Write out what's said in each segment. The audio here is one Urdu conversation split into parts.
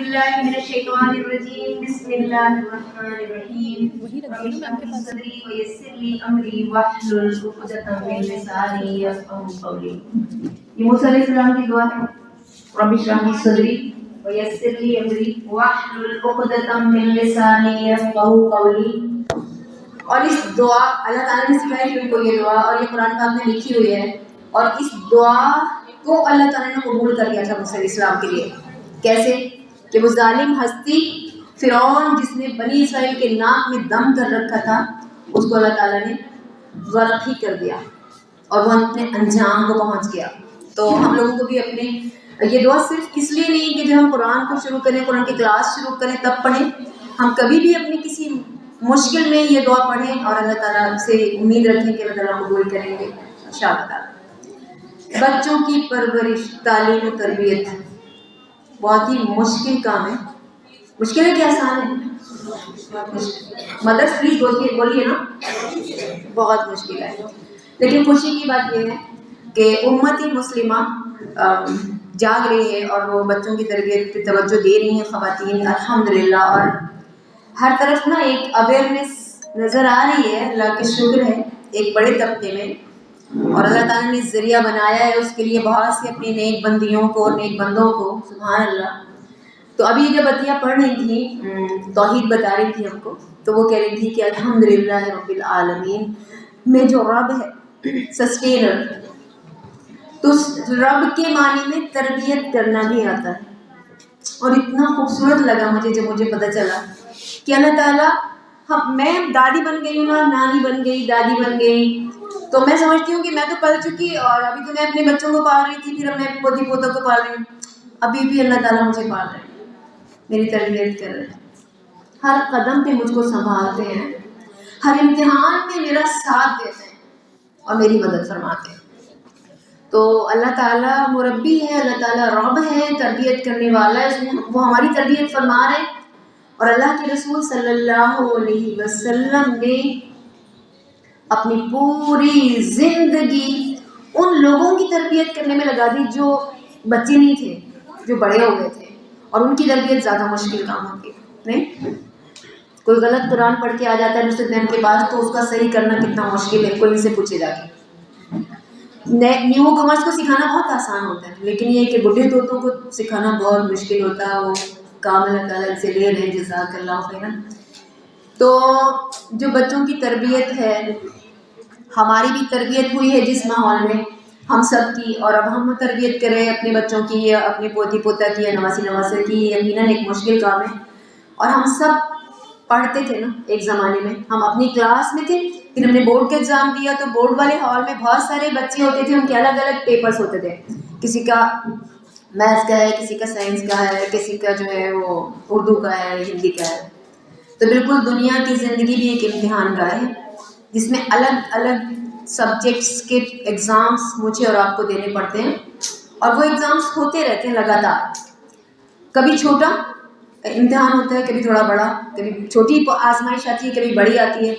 باللہ من الشیطان الرجیم بسم اللہ الرحمن الرحیم رب اشرح لی صدری ویسر لی امری واحلل عقدۃ من لسانی یفقهوا قولی. یہ موسیٰ علیہ السلام کی دعا ہے. رب اشرح لی صدری ویسر لی امری واحلل عقدۃ من لسانی یفقهوا قولی. اور اس دعا اللہ تعالیٰ نے سکھائی تھی ان کو یہ دعا, اور یہ قرآن پاک میں لکھی ہوئی ہے, اور اس دعا کو اللہ تعالیٰ نے قبول کر لیا تھا موسیٰ علیہ السلام کے لیے. کیسے کہ وہ ظالم ہستی فرعون جس نے بنی اسرائیل کے ناک میں دم کر رکھا تھا, اس کو اللہ تعالیٰ نے غرق ہی کر دیا اور وہ اپنے انجام کو پہنچ گیا. تو ہم لوگوں کو بھی اپنے یہ دعا صرف اس لیے نہیں کہ جب ہم قرآن کو شروع کریں, قرآن کی کلاس شروع کریں تب پڑھیں, ہم کبھی بھی اپنی کسی مشکل میں یہ دعا پڑھیں اور اللہ تعالیٰ سے امید رکھیں کہ اللہ تعالیٰ قبول کریں گے انشاءاللہ تعالیٰ. بچوں کی پرورش, تعلیم و تربیت بہت ہی مشکل کام ہے. مشکل ہے کہ آسان ہے؟ مدرس پلیز بولیے نا. بہت مشکل ہے. لیکن خوشی کی بات یہ ہے کہ امتی مسلمہ جاگ رہی ہے اور وہ بچوں کی تربیت پہ توجہ دے رہی ہیں خواتین الحمدللہ, اور ہر طرف نا ایک اویئرنیس نظر آ رہی ہے. اللہ کا شکر ہے ایک بڑے طبقے میں, اور اللہ تعالیٰ نے ذریعہ بنایا ہے اس کے لیے بہت سی اپنی نیک بندیوں کو اور نیک بندوں کو, سبحان اللہ. تو ابھی جب عطیہ پڑھ رہی تھی توحید بتا رہی تھی ہم کو, تو وہ کہہ رہی تھی کہ الحمدللہ رب العالمین میں جو رب ہے سسٹینر, تو رب کے معنی میں تربیت کرنا بھی آتا ہے. اور اتنا خوبصورت لگا مجھے جب مجھے پتہ چلا کہ اللہ تعالیٰ, میں دادی بن گئی ہوں نا, نانی بن گئی, دادی بن گئی, تو میں سمجھتی ہوں کہ میں تو پل چکی, اور ابھی تو میں اپنے بچوں کو پال رہی تھی, پھر اب میں پوتی پوتوں کو پال رہی ہوں. ابھی بھی اللہ تعالیٰ مجھے پال رہے ہیں, میری تربیت کر رہے ہیں, ہر قدم پہ مجھ کو سنبھالتے ہیں, ہر امتحان میں میرا ساتھ دیتے ہیں اور میری مدد فرماتے ہیں. تو اللہ تعالیٰ مربی ہے, اللہ تعالیٰ رب ہے, تربیت کرنے والا ہے, وہ ہماری تربیت فرما رہے ہیں. اور اللہ کے رسول صلی اللہ علیہ وسلم نے اپنی پوری زندگی ان لوگوں کی تربیت کرنے میں لگا دی جو بچے نہیں تھے, جو بڑے ہو گئے تھے, اور ان کی تربیت زیادہ مشکل کام ہوتی ہے. نہیں, کوئی غلط قرآن پڑھ کے آ جاتا ہے نصرت میم کے پاس, تو اس کا صحیح کرنا کتنا مشکل ہے, کوئی سے پوچھے جا کے. نیو کمرس کو سکھانا بہت آسان ہوتا ہے, لیکن یہ کہ بڈھے طوطوں کو سکھانا بہت مشکل ہوتا ہے. وہ کام اللہ تعالیٰ سے لے رہے ہیں, جزاک اللہ خیرا. تو جو بچوں کی تربیت ہے, ہماری بھی تربیت ہوئی ہے جس ماحول میں ہم سب کی, اور اب ہم تربیت کریں اپنے بچوں کی یا اپنے پوتی پوتا کی یا نواسی نواسے کی, یقیناً ایک مشکل کام ہے. اور ہم سب پڑھتے تھے نا ایک زمانے میں, ہم اپنی کلاس میں تھے, پھر ہم نے بورڈ کا ایگزام دیا تو بورڈ والے ہال میں بہت سارے بچے ہوتے تھے, ان کے الگ الگ پیپرز ہوتے تھے, کسی کا میتھس کا ہے, کسی کا سائنس کا ہے, کسی کا جو ہے وہ اردو کا ہے, ہندی کا ہے. تو بالکل دنیا کی زندگی بھی ایک امتحان کا ہے جس میں الگ الگ سبجیکٹس کے ایگزامس مجھے اور آپ کو دینے پڑتے ہیں, اور وہ ایگزامس ہوتے رہتے ہیں لگاتار. کبھی چھوٹا امتحان ہوتا ہے, کبھی تھوڑا بڑا, کبھی چھوٹی آزمائش آتی ہے, کبھی بڑی آتی ہے,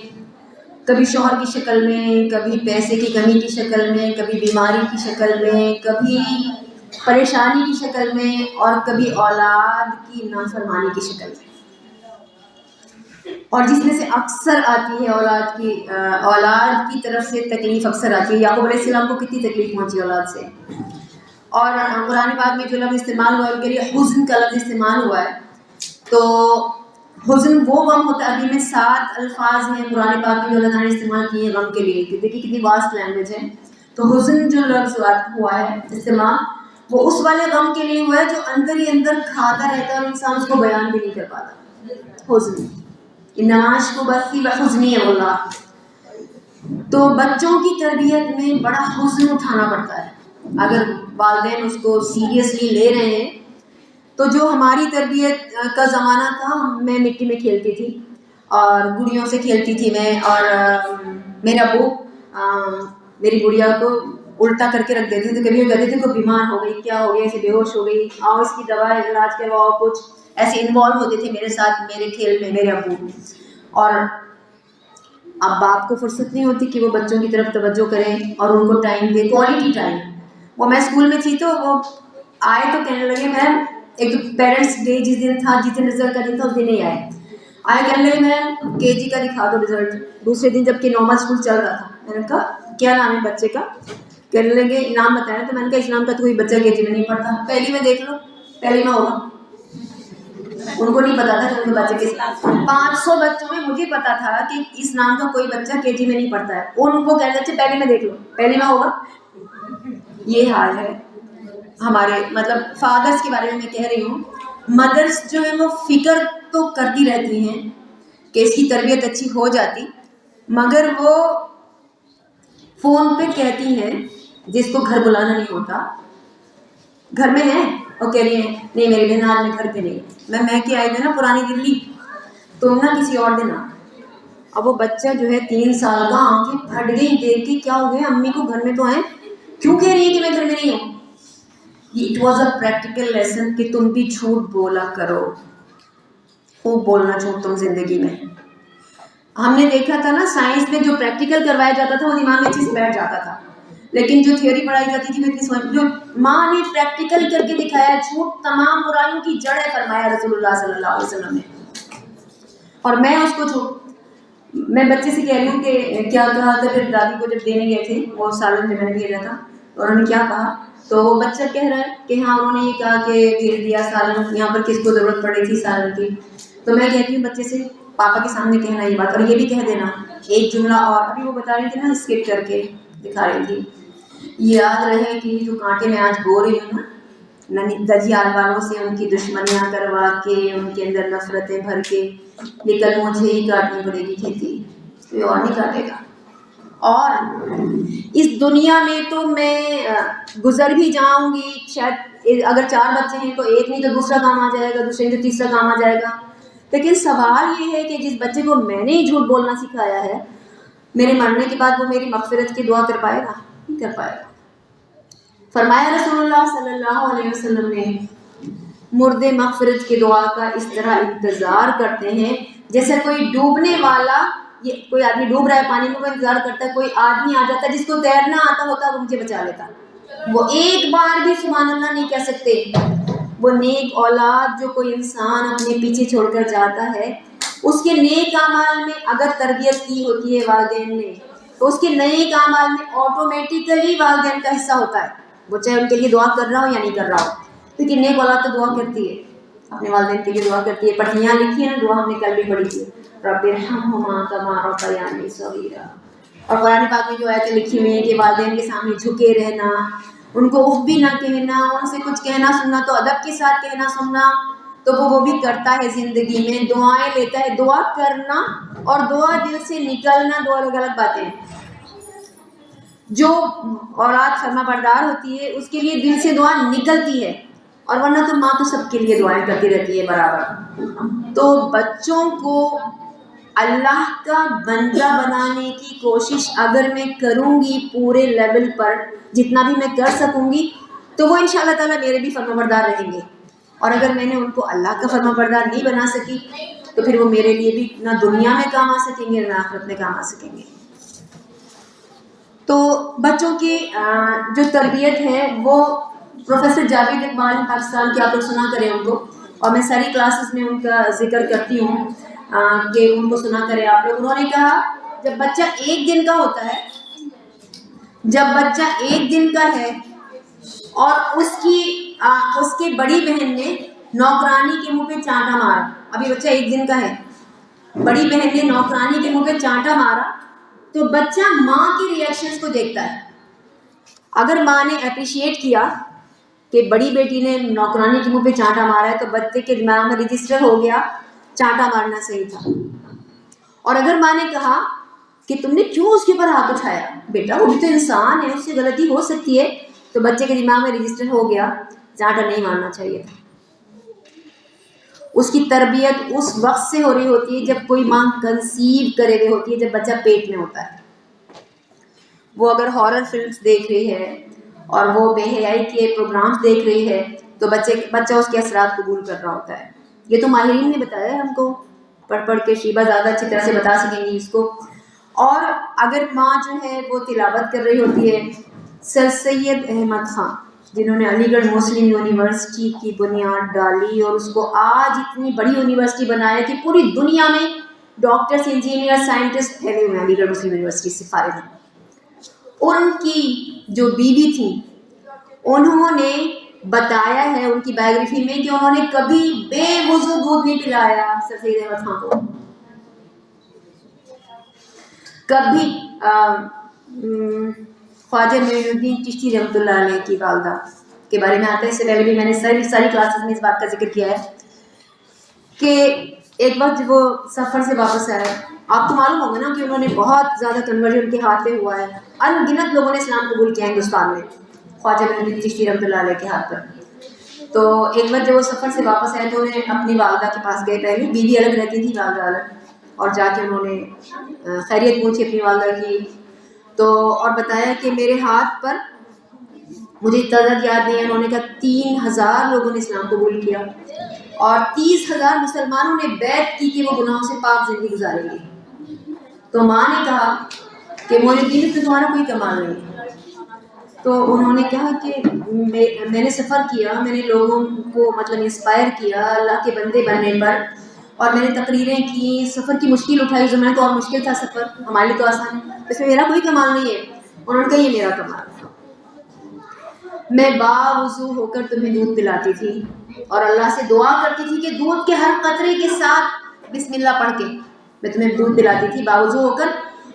کبھی شوہر کی شکل میں, کبھی پیسے کی کمی کی شکل میں, کبھی بیماری کی شکل میں, کبھی پریشانی کی شکل میں, اور کبھی اولاد کی نافرمانی کی شکل میں. اور جس میں سے اکثر آتی ہے اولاد کی طرف سے تکلیف اکثر آتی ہے. یعقوب علیہ السلام کو کتنی تکلیف پہنچی اولاد سے, اور قرآن پاک میں جو لفظ استعمال ہوا ہے ان کے لیے حزن کا لفظ استعمال ہوا ہے. تو حزن وہ غم ہوتا ہے, ابھی میں 7 الفاظ ہیں قرآن پاک میں جو اللہ تعالیٰ نے استعمال کیے ہیں غم کے لیے, دیکھیے کتنی واسٹ لینگویج ہے. تو حزن جو لفظ ہوا ہے استعمال, وہ اس والے غم کے لیے ہوا ہے جو اندر ہی اندر کھاتا رہتا ہے اور انسان اس کو بیان بھی نہیں کر پاتا. حزن نماز کو بستی بحزنی ہے اللہ. تو بچوں کی تربیت میں بڑا حزن اٹھانا پڑتا ہے. اگر والدین اس کو سیریسلی لے رہے ہیں تو جو ہماری تربیت کا زمانہ تھا, میں مٹی میں کھیلتی تھی اور گڑیوں سے کھیلتی تھی میں, اور میرا ابو میری گڑیا کو الٹا کر کے رکھ دیتے تھے. کبھی وہ کہتے تھے کوئی بیمار ہو گئی, کیا ہو گیا, ایسے بے ہوش ہو گئی, آؤ اس کی دوا علاج کرواؤ, کچھ ایسے انوالو ہوتے تھے میرے ساتھ میرے کھیل میں میرے ابو. اور اب باپ کو فرصت نہیں ہوتی کہ وہ بچوں کی طرف توجہ کریں اور ان کو ٹائم دے, کوالٹی ٹائم. وہ میں اسکول میں تھی تو وہ آئے تو کہنے لگے میم ایک تو پیرنٹس ڈے جس دن تھا، جس دن رزلٹ کا دن تھا، اس دن نہیں آئے کہنے لگے میم KG کا دکھا دو رزلٹ. دوسرے دن جب کہ نارمل اسکول چل رہا تھا، میں نے کہا کیا نام ہے بچے کا؟ کہنے لگے نام بتایا. تو میں نے کہا اس نام کا تو کوئی بچہ KG میں نہیں پڑھتا، پہلی میں دیکھ لو، پہلی میں ہوگا. ان کو نہیں پتا تھا کہ ان کے بچے کس 500 بچوں میں مجھے پتا تھا کہ اس نام کا کوئی بچہ KG میں نہیں پڑھتا ہے. ان کو کہنے لگے پہلی میں دیکھ لو، پہلی میں ہوگا. یہ حال ہے ہمارے مطلب فادرس کے بارے میں کہہ رہی ہوں. مدرس جو ہے وہ فکر تو کرتی رہتی ہیں کہ اس کی تربیت اچھی ہو جاتی، مگر وہ فون پہ کہتی ہیں جس کو گھر بلانا نہیں ہوتا، گھر میں ہے اور کہہ رہی ہیں نہیں میری بہن آج میں گھر پہ نہیں. میں کہ آئی تھی نا پرانی دلی، تم نا کسی اور دن آ. اب وہ بچہ جو ہے 3 سال کا، آنکھیں پھٹ گئی دیکھ کے، کیا ہو گیا امی کو گھر میں تو آئے، کیوں کہہ رہی ہے کہ میں گھر میں نہیں ہوں. It was a practical lesson کہ تم بھی جھوٹ بولا کرو، خوب بولنا جھوٹ تم زندگی میں. ہم نے دیکھا تھا نا سائنس میں جو پریکٹیکل کروایا جاتا تھا وہ دماغ میں چیز بیٹھ جاتا تھا، لیکن جو تھیوری پڑھائی جاتی تھی وہ اتنی سمجھ. جو ماں نے پریکٹیکل کر کے دکھایا، جھوٹ تمام برائیوں کی جڑ ہے فرمایا رسول اللہ صلی اللہ علیہ وسلم نے. اور میں اس کو میں بچے سے کہہ رہی ہوں کہ کیا کہا تھا. پھر دادی کو جب دینے گئے تھے وہ سالن جو میں نے بھیجا تھا، تو انہوں نے کیا کہا، تو وہ بچہ کہہ رہا ہے کہ ہاں انہوں نے یہ کہا کہ بھیج دیا سالن، یہاں پر کس کو ضرورت پڑی تھی سالن کی. تو میں کہتی ہوں بچے سے پاپا کے سامنے کہنا یہ بات، اور یہ بھی کہہ دینا ایک جملہ. اور ابھی وہ بتا رہی تھی نا اسکپ کر کے دکھا رہی تھی، یاد رہے کہ جو کانٹے میں آج بو رہی ہوں نا دجیال والوں سے ان کی دشمنیاں کروا کے ان کے اندر نفرتیں بھر کے، یہ کل مجھے ہی کاٹنی پڑے گی کھیتی، کوئی اور نہیں کاٹے گا. اور اس دنیا میں تو میں گزر بھی جاؤں گی، شاید اگر 4 بچے ہیں تو ایک نہیں تو دوسرا کام آ جائے گا، دوسرے نہیں تو تیسرا کام آ جائے گا. لیکن سوال یہ ہے کہ جس بچے کو میں نے جھوٹ بولنا سکھایا ہے، میرے مرنے کے بعد وہ میری مغفرت کی دعا کر پائے گا؟ نہیں کر پائے گا. فرمایا رسول اللہ صلی اللہ علیہ وسلم نے مردے مغفرت کی دعا کا اس طرح انتظار کرتے ہیں جیسے کوئی ڈوبنے والا، یہ کوئی آدمی ڈوب رہا ہے پانی میں، وہ انتظار کرتا ہے کوئی آدمی آ جاتا ہے جس کو تیرنا آتا ہوتا وہ مجھے بچا لیتا. وہ ایک بار بھی سبحان اللہ نہیں کہہ سکتے. وہ نیک اولاد جو کوئی انسان اپنے پیچھے چھوڑ کر جاتا ہے، اس کے نیک اعمال میں اگر تربیت کی ہوتی ہے والدین نے، تو اس کے نیک اعمال میں آٹومیٹیکلی والدین کا حصہ ہوتا ہے، وہ چاہے ان کے لیے دعا کر رہا ہو یا نہیں کر رہا ہو. لیکن نیک اولاد تو دعا کرتی ہے، اپنے والدین کے لیے دعا کرتی ہے. پٹھیاں لکھی ہیں نا دعا، ہم نے کل بھی پڑھی تھی، رب ارحمہما کما ربیانی صغیرا. اور قرآن پاک میں جو آیتیں لکھی ہوئی ہیں کہ والدین کے سامنے جھکے رہنا، ان کو اف بھی نہ کہنا، ان سے کچھ کہنا سننا تو ادب کے ساتھ کہنا سننا، تو وہ بھی کرتا ہے زندگی میں، دعائیں لیتا ہے. دعا کرنا اور دعا دل سے نکلنا دو الگ الگ باتیں ہیں. جو اولاد فرما بردار ہوتی ہے اس کے لیے دل سے دعا نکلتی ہے، اور ورنہ تو ماں تو سب کے لیے دعائیں کرتی رہتی ہے برابر. تو بچوں کو اللہ کا بندہ بنانے کی کوشش اگر میں کروں گی پورے لیول پر، جتنا بھی میں کر سکوں گی، تو وہ انشاءاللہ تعالیٰ میرے بھی فرما بردار رہیں گے. اور اگر میں نے ان کو اللہ کا فرما بردار نہیں بنا سکی تو پھر وہ میرے لیے بھی نہ دنیا میں کام آ سکیں گے نہ آخرت میں کام آ سکیں گے. تو بچوں کی جو تربیت ہے وہ پروفیسر جاوید اقبال پاکستان کے، آپ لوگ سنا کریں ان کو، اور میں ساری کلاسز میں ان کا ذکر کرتی ہوں کہ ان کو سنا کریں آپ لوگ. انہوں نے کہا جب بچہ 1 دن کا ہوتا ہے، جب بچہ 1 دن کا ہے اور اس کی بڑی بہن نے نوکرانی کے منہ پہ چانٹا مارا، ابھی بچہ 1 دن کا ہے، بڑی بہن نے نوکرانی کے منہ پہ چانٹا مارا، تو بچہ ماں کے ریئیکشنز کو دیکھتا ہے. اگر ماں نے اپریشیٹ کیا کہ بڑی بیٹی نے نوکرانی کے منہ پہ چانٹا مارا ہے، تو بچے کے دماغ میں رجسٹر ہو گیا چانٹا مارنا صحیح تھا. اور اگر ماں نے کہا کہ تم نے کیوں اس کے اوپر ہاتھ اٹھایا، بیٹا وہ بھی تو انسان ہے، اس سے غلطی ہو سکتی ہے، تو بچے کے دماغ میں رجسٹر ہو گیا چانٹا نہیں مارنا چاہیے تھا. اس کی تربیت اس وقت سے ہو رہی ہوتی ہے جب کوئی ماں کنسیو کرے ہوئی ہوتی ہے، جب بچہ پیٹ میں ہوتا ہے. وہ اگر ہارر فلمز دیکھ رہی ہے اور وہ بے حیائی کے پروگرامز دیکھ رہی ہے تو بچہ اس کے اثرات قبول کر رہا ہوتا ہے. یہ تو ماہرین نے بتایا ہے ہم کو، پڑھ کے شیبہ زیادہ اچھی طرح سے بتا سکیں گی اس کو. اور اگر ماں جو ہے وہ تلاوت کر رہی ہوتی ہے، سر سید احمد خان جنہوں نے علی گڑھ مسلم یونیورسٹی کی بنیاد ڈالی اور اس کو آج اتنی بڑی یونیورسٹی بنایا کہ پوری دنیا میں ڈاکٹرس، انجینئر، سائنٹسٹ پھیلے ہوئے ہیں علی گڑھ مسلم یونیورسٹی سے فارغ ہیں. ان کی جو بیوی تھی انہوں نے بتایا ہے ان کی بایوگرافی میں کہ انہوں نے کبھی بے وضو دودھ نہیں پلایا سر سید احمد خان کو. کبھی خواجہ معین الدین چشتی رحمۃ اللہ علیہ کی والدہ کے بارے میں آتا ہے. اس سے پہلے بھی میں نے ساری کلاسز میں اس بات کا ذکر کیا ہے کہ ایک وقت جب وہ سفر سے واپس آئے، آپ کو معلوم ہوگا نا کہ انہوں نے بہت زیادہ کنورژن ان کے ہاتھ پہ ہوا ہے، ان گنت لوگوں نے اسلام قبول کیا ہندوستان میں خواجہ معین الدین چشتی رحمۃ اللہ علیہ کے ہاتھ پر. تو ایک وقت جب وہ سفر سے واپس آئے تو انہیں اپنی والدہ کے پاس گئے. پہلے بیوی الگ رہتی تھی، والدہ الگ، اور جا کے انہوں نے خیریت پوچھی اپنی والدہ کی تو اور بتایا کہ میرے ہاتھ پر، مجھے تعداد یاد نہیں ہے، انہوں نے کہا 3000 لوگوں نے اسلام قبول کیا اور 30,000 مسلمانوں نے بیعت کی کہ وہ گناہوں سے پاک زندگی گزاریں گے. تو ماں نے کہا کہ مجھے دین سے تمہارا کوئی کمال نہیں. تو انہوں نے کہا کہ میں نے سفر کیا، میں نے لوگوں کو مطلب انسپائر کیا اللہ کے بندے بننے پر، اور میں نے تقریریں کی، سفر کی مشکل اٹھائی. زمانے تو اور مشکل تھا سفر، ہمارے لیے تو آسان ہے، اس میں میرا کوئی کمال نہیں ہے. انہوں نے کہا یہ میرا کمال ہے، میں باوضو ہو کر تمہیں دودھ پلاتی تھی اور اللہ سے دعا کرتی تھی کہ دودھ کے ہر قطرے کے ساتھ بسم اللہ پڑھ کے میں تمہیں دودھ پلاتی تھی باوضو ہو کر،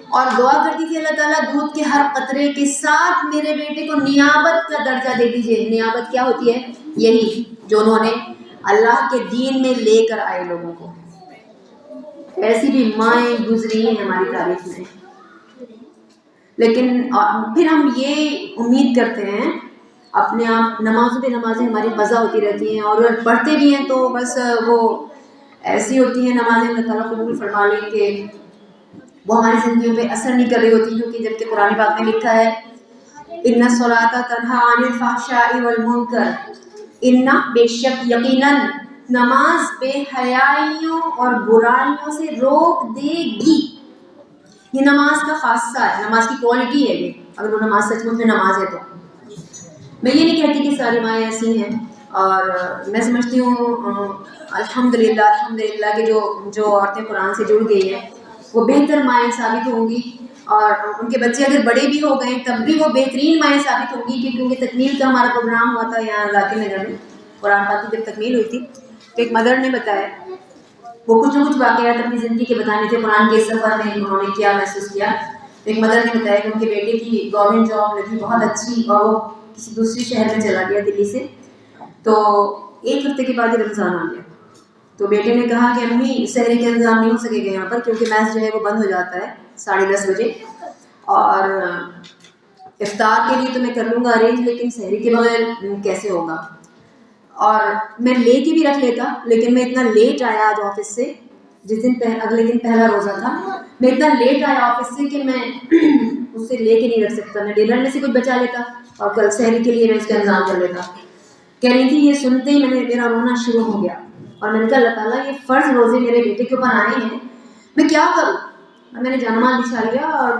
اور دعا کرتی تھی اللہ تعالیٰ دودھ کے ہر قطرے کے ساتھ میرے بیٹے کو نیابت کا درجہ دے دیجیے. نیابت کیا ہوتی ہے؟ یہی جو انہوں نے اللہ کے دین میں لے کر آئے لوگوں کو. ایسی بھی مائیں گزری ہیں ہماری تاریخ میں. لیکن پھر ہم یہ امید کرتے ہیں اپنے آپ، نمازوں پہ نمازیں ہماری قضا ہوتی رہتی ہیں اور اگر پڑھتے بھی ہیں تو بس وہ ایسی ہوتی ہیں نمازیں اللہ تعالیٰ قبول فرما لیں کہ وہ ہماری زندگیوں پہ اثر نہیں کر رہی ہوتی، کیونکہ جبکہ قرآن پاک میں لکھا ہے ان الصلاۃ تنہی عن الفحشاء والمنکر، ان بے شک یقیناً نماز بے حیائیوں اور برائیوں سے روک دے گی. یہ نماز کا خاصہ ہے، نماز کی کوالٹی ہے یہ، اگر وہ نماز سچ مچ میں نماز ہے تو. میں یہ نہیں کہتی کہ ساری مائیں ایسی ہیں، اور میں سمجھتی ہوں الحمدللہ کہ جو عورتیں قرآن سے جڑ گئی ہیں وہ بہتر مائیں ثابت ہوں گی، اور ان کے بچے اگر بڑے بھی ہو گئے تب بھی وہ بہترین مائیں ثابت ہوں گی. کیونکہ تکمیل کا ہمارا پروگرام ہوا تھا یہاں ذاکر نگر میں، قرآن پاک کی جب تکمیل ہوئی تھی تو ایک مدر نے بتایا، وہ کچھ نہ کچھ واقعات اپنی زندگی کے بتانے تھے، قرآن کے اس سفر میں انہوں نے کیا محسوس کیا. ایک مدر نے بتایا کہ ان کے بیٹے کی گورنمنٹ جاب لگی بہت اچھی اور وہ کسی دوسری شہر میں چلا گیا دلی سے. تو ایک ہفتے کے بعد یہ رمضان آ گیا تو بیٹے نے کہا کہ امی سحری کا انتظام نہیں ہو سکے گا یہاں پر، کیونکہ میچ جو ہے وہ بند ہو جاتا ہے 10:30 بجے، اور افطار کے لیے تو میں کر لوں گا ارینج، لیکن سحری کے بغیر کیسے ہوگا. اور میں لے کے بھی رکھ لیتا، لیکن میں اتنا لیٹ آیا آج آفس سے، جس دن اگلے دن پہلا روزہ تھا، میں اتنا لیٹ آیا آفس سے کہ میں اس سے لے کے نہیں رکھ سکتا. میں ڈنر میں سے کچھ بچا لیتا اور کل سحری کے لیے میں اس کا انتظام کر لیتا. کہہ رہی تھی یہ سنتے ہی میرا رونا شروع ہو گیا، اور میں نے کہا اللہ تعالیٰ یہ فرض روزے میرے بیٹے کے اوپر آئے ہیں، میں کیا کروں. اور میں نے جانمال بچھا لیا اور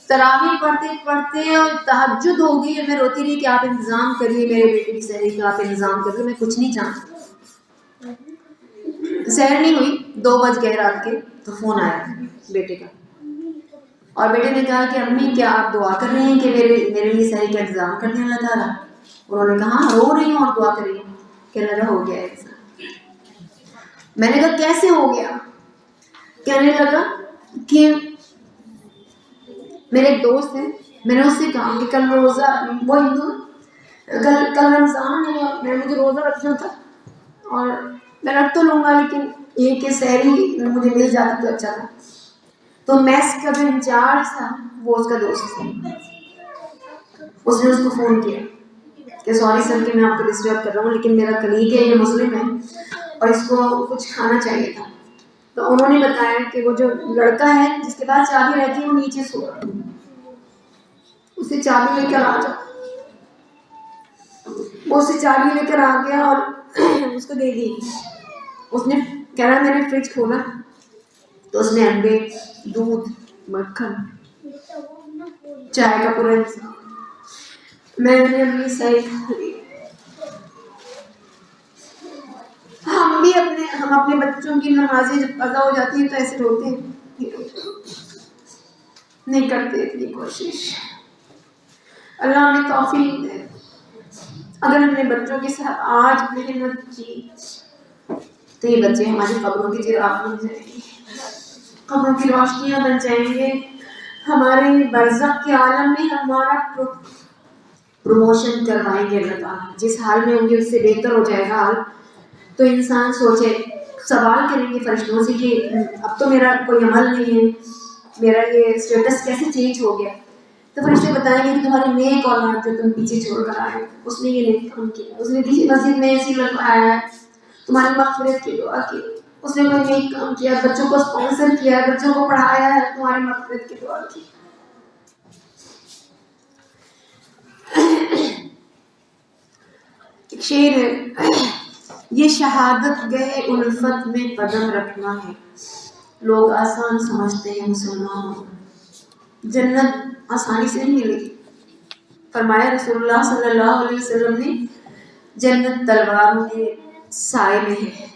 تراویح پڑھتے پڑھتے اور تہجد ہو گئی اور میں روتی رہی کہ آپ انتظام کریے میرے بیٹے کی سحری کا، آپ انتظام کریے. میں کچھ نہیں جانتی. سحر نہیں ہوئی، 2 بج گئے رات کے تو فون آیا بیٹے کا، اور بیٹے نے کہا کہ امی کیا آپ دعا کر رہی ہیں کہ میرے لیے سحری کا انتظام کر دیں اللہ تعالیٰ. انہوں نے کہا ہاں رو رہی ہوں اور دعا کر رہی ہوں. کہنے لگا ہو گیا ایسا. میں نے کہا کیسے ہو گیا؟ کہنے لگا کہ میرے ایک دوست ہیں، میں نے اس سے کہا کہ کل روزہ، وہ ہندو، کل رمضان ہے اور مجھے روزہ رکھنا تھا اور میں رکھ تو لوں گا لیکن یہ کہ سحری مجھے مل جاتی تو اچھا تھا. تو میس کا جو انچارج تھا وہ اس کا دوست تھا. اس نے اس کو فون کیا کہ سوری سر کہ میں آپ کو ڈسٹرب کر رہا ہوں، لیکن میرا کلیگ ہے یہ مسلم ہے اور اس کو کچھ کھانا چاہیے تھا. تو انہوں نے بتایا کہ وہ جو لڑکا ہے جس کے پاس چابی رہتی ہے وہ نیچے سو رہا، اسے چابی لے کر آ جا. وہ اسے چابی لے کر آ گیا اور اس کو دے دی. اس نے کہہ رہا میں نے فریج کھولا تو اس نے انڈے، دودھ، مکھن، چائے کا پورا انتظام. میں نے اپنی سحری کھا لی. ہم اپنے بچوں کی نمازیں جب قضا ہو جاتی ہیں تو ایسے روتے ہیں، نہیں کرتے اتنی کوشش. اللہ ہمیں توفیق دے. اگر ہم نے بچوں کے ساتھ آج محنت کی تو یہ بچے ہماری قبروں کی چراغ بن جائیں گے، قبروں کی روشنیاں بن جائیں گے. ہمارے برزخ کے عالم میں ہمارا پروموشن کروائیں گے اللہ تعالیٰ. جس حال میں ہوں گے اس سے بہتر ہو جائے گا حال. تو انسان سوچے، سوال کریں گے فرشتوں سے کہ اب تو میرا کوئی عمل نہیں ہے، میرا یہ اسٹیٹس کیسے چینج ہو گیا؟ تو فرشتے بتائیں گے کہ تمہاری نیک اولاد جو تم پیچھے چھوڑ کر آئے اس نے یہ نیک کام کیا، اس نے کسی مسجد میں ایسی لگوایا ہے، تمہاری مغفرت کی دعا کی، اس نے کوئی نیک کام کیا، بچوں کو اسپانسر کیا ہے، بچوں کو پڑھایا ہے، تمہاری مغفرت کی دعا کی. ایک شعر ہے، یہ شہادت گئے الفت میں قدم رکھنا ہے، لوگ آسان سمجھتے ہیں مسلمانوں کو، جنت آسانی سے نہیں ملے گی. فرمایا رسول اللہ صلی اللہ علیہ وسلم نے، جنت تلواروں کے سائے میں ہے،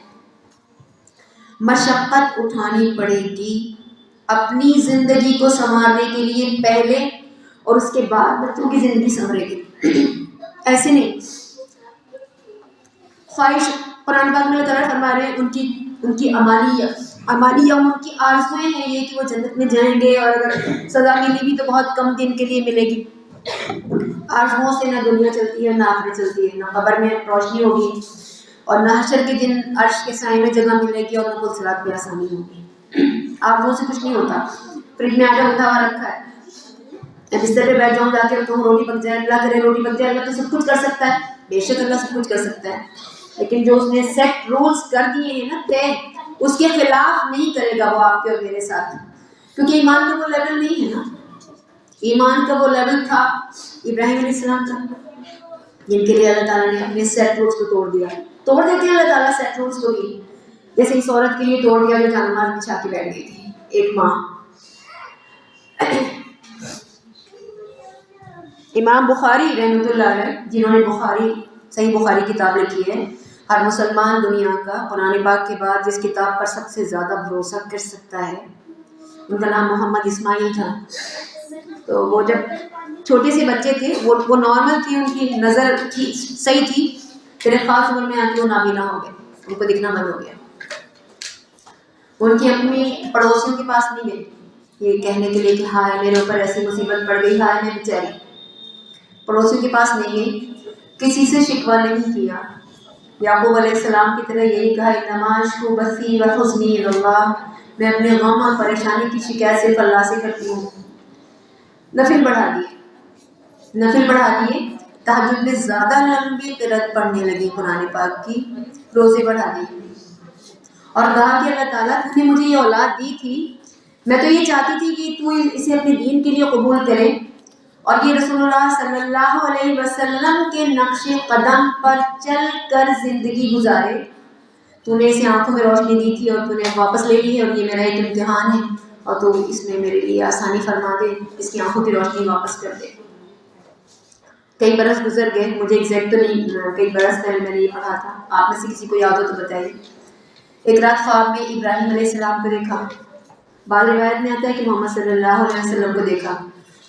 مشقت اٹھانی پڑے گی اپنی زندگی کو سنوارنے کے لیے پہلے، اور اس کے بعد بچوں کی زندگی سنورے گی. ایسے نہیں خواہش. قرآن پاک میں اللہ تعالیٰ فرما رہے ہیں ان کی عمالیہ ان کی آرزویں ہیں یہ کہ وہ جنت میں جائیں گے، اور اگر سزا ملی بھی تو بہت کم دن کے لیے ملے گی. آرزوؤں سے نہ دنیا چلتی ہے نہ آخرت چلتی ہے، نہ قبر میں روشنی ہوگی اور نہ حشر کے دن عرش کے سائے میں جگہ ملے گی، اور نہ کوئی صراط پہ آسانی ہوگی. آرزوؤں سے کچھ نہیں ہوتا. فریج میں آٹا اٹھا ہوا رکھا ہے، بستر پہ بیٹھ جاؤں جا کے تو روٹی پک جائے، اللہ کرے روٹی پک جائے. اللہ تو سب کچھ کر سکتا ہے، بے شک اللہ سب کچھ کر سکتا ہے، لیکن جو اس نے سیٹ رولز کر دیے ہیں نا طے، اس کے خلاف نہیں کرے گا وہ آپ کے اور میرے ساتھ. کیونکہ ایمان کا وہ لیول نہیں ہے نا. ایمان کا وہ لیول تھا ابراہیم علیہ السلام کا، جن کے لیے اللہ تعالیٰ نے اپنے سیٹ رولز کو توڑ دیا. توڑ دیتے ہیں اللہ تعالیٰ سیٹ رولز کو بھی، جیسے اس عورت کے لیے توڑ دیا جو جانماز بچھا کے بیٹھ گئی تھی، ایک ماں. امام بخاری رحمۃ اللہ علیہ، جنہوں نے صحیح بخاری کتاب لکھی ہے، ہر مسلمان دنیا کا قرآن پاک کے بعد جس کتاب پر سب سے زیادہ بھروسہ کر سکتا ہے، ان کا نام محمد اسماعیل تھا. تو وہ جب چھوٹے سے بچے تھے، وہ نارمل تھی، ان کی نظر تھی صحیح تھی، پھر ایک خاص عمر میں آ کے وہ نابینا ہو گئے، ان کو دکھنا بند ہو گیا. ان کی اپنی پڑوسیوں کے پاس نہیں گئی یہ کہنے کے لیے کہ ہائے میرے اوپر ایسی مصیبت پڑ گئی، ہائے میں بیچاری. پڑوسیوں کے پاس نہیں گئی، کسی سے شکوہ نہیں کیا. یعقوب علیہ السلام کی طرح یہی کہا، انما اشکو بثی و حزنی الی اللہ، میں اپنے غم اور پریشانی کی شکایت صرف اللہ سے کرتی ہوں. نفل بڑھا دیے، تہجد میں زیادہ لمبی قرأت پڑھنے لگی قرآن پاک کی، روزے بڑھا دیے، اور کہا کہ اللہ تعالیٰ تو نے مجھے یہ اولاد دی تھی، میں تو یہ چاہتی تھی کہ تو اسے اپنے دین کے لیے قبول کرے اور یہ رسول اللہ صلی اللہ علیہ وسلم کے نقش قدم پر چل کر زندگی گزارے. تو نے اسے آنکھوں میں روشنی دی تھی اور تو نے واپس لے لی ہے، اور یہ میرا ایک امتحان ہے، اور تو اس میں میرے لیے آسانی فرما دے، اس کی آنکھوں کی روشنی واپس کر دے. کئی برس گزر گئے، مجھے ایگزیکٹ تو نہیں، کئی برس پہلے میں نے یہ پڑھا تھا، آپ میں سے کسی کو یاد ہو تو بتائیے. ایک رات خواب میں ابراہیم علیہ السلام کو دیکھا. بعض روایت میں آتا ہے کہ محمد صلی اللہ علیہ وسلم کو دیکھا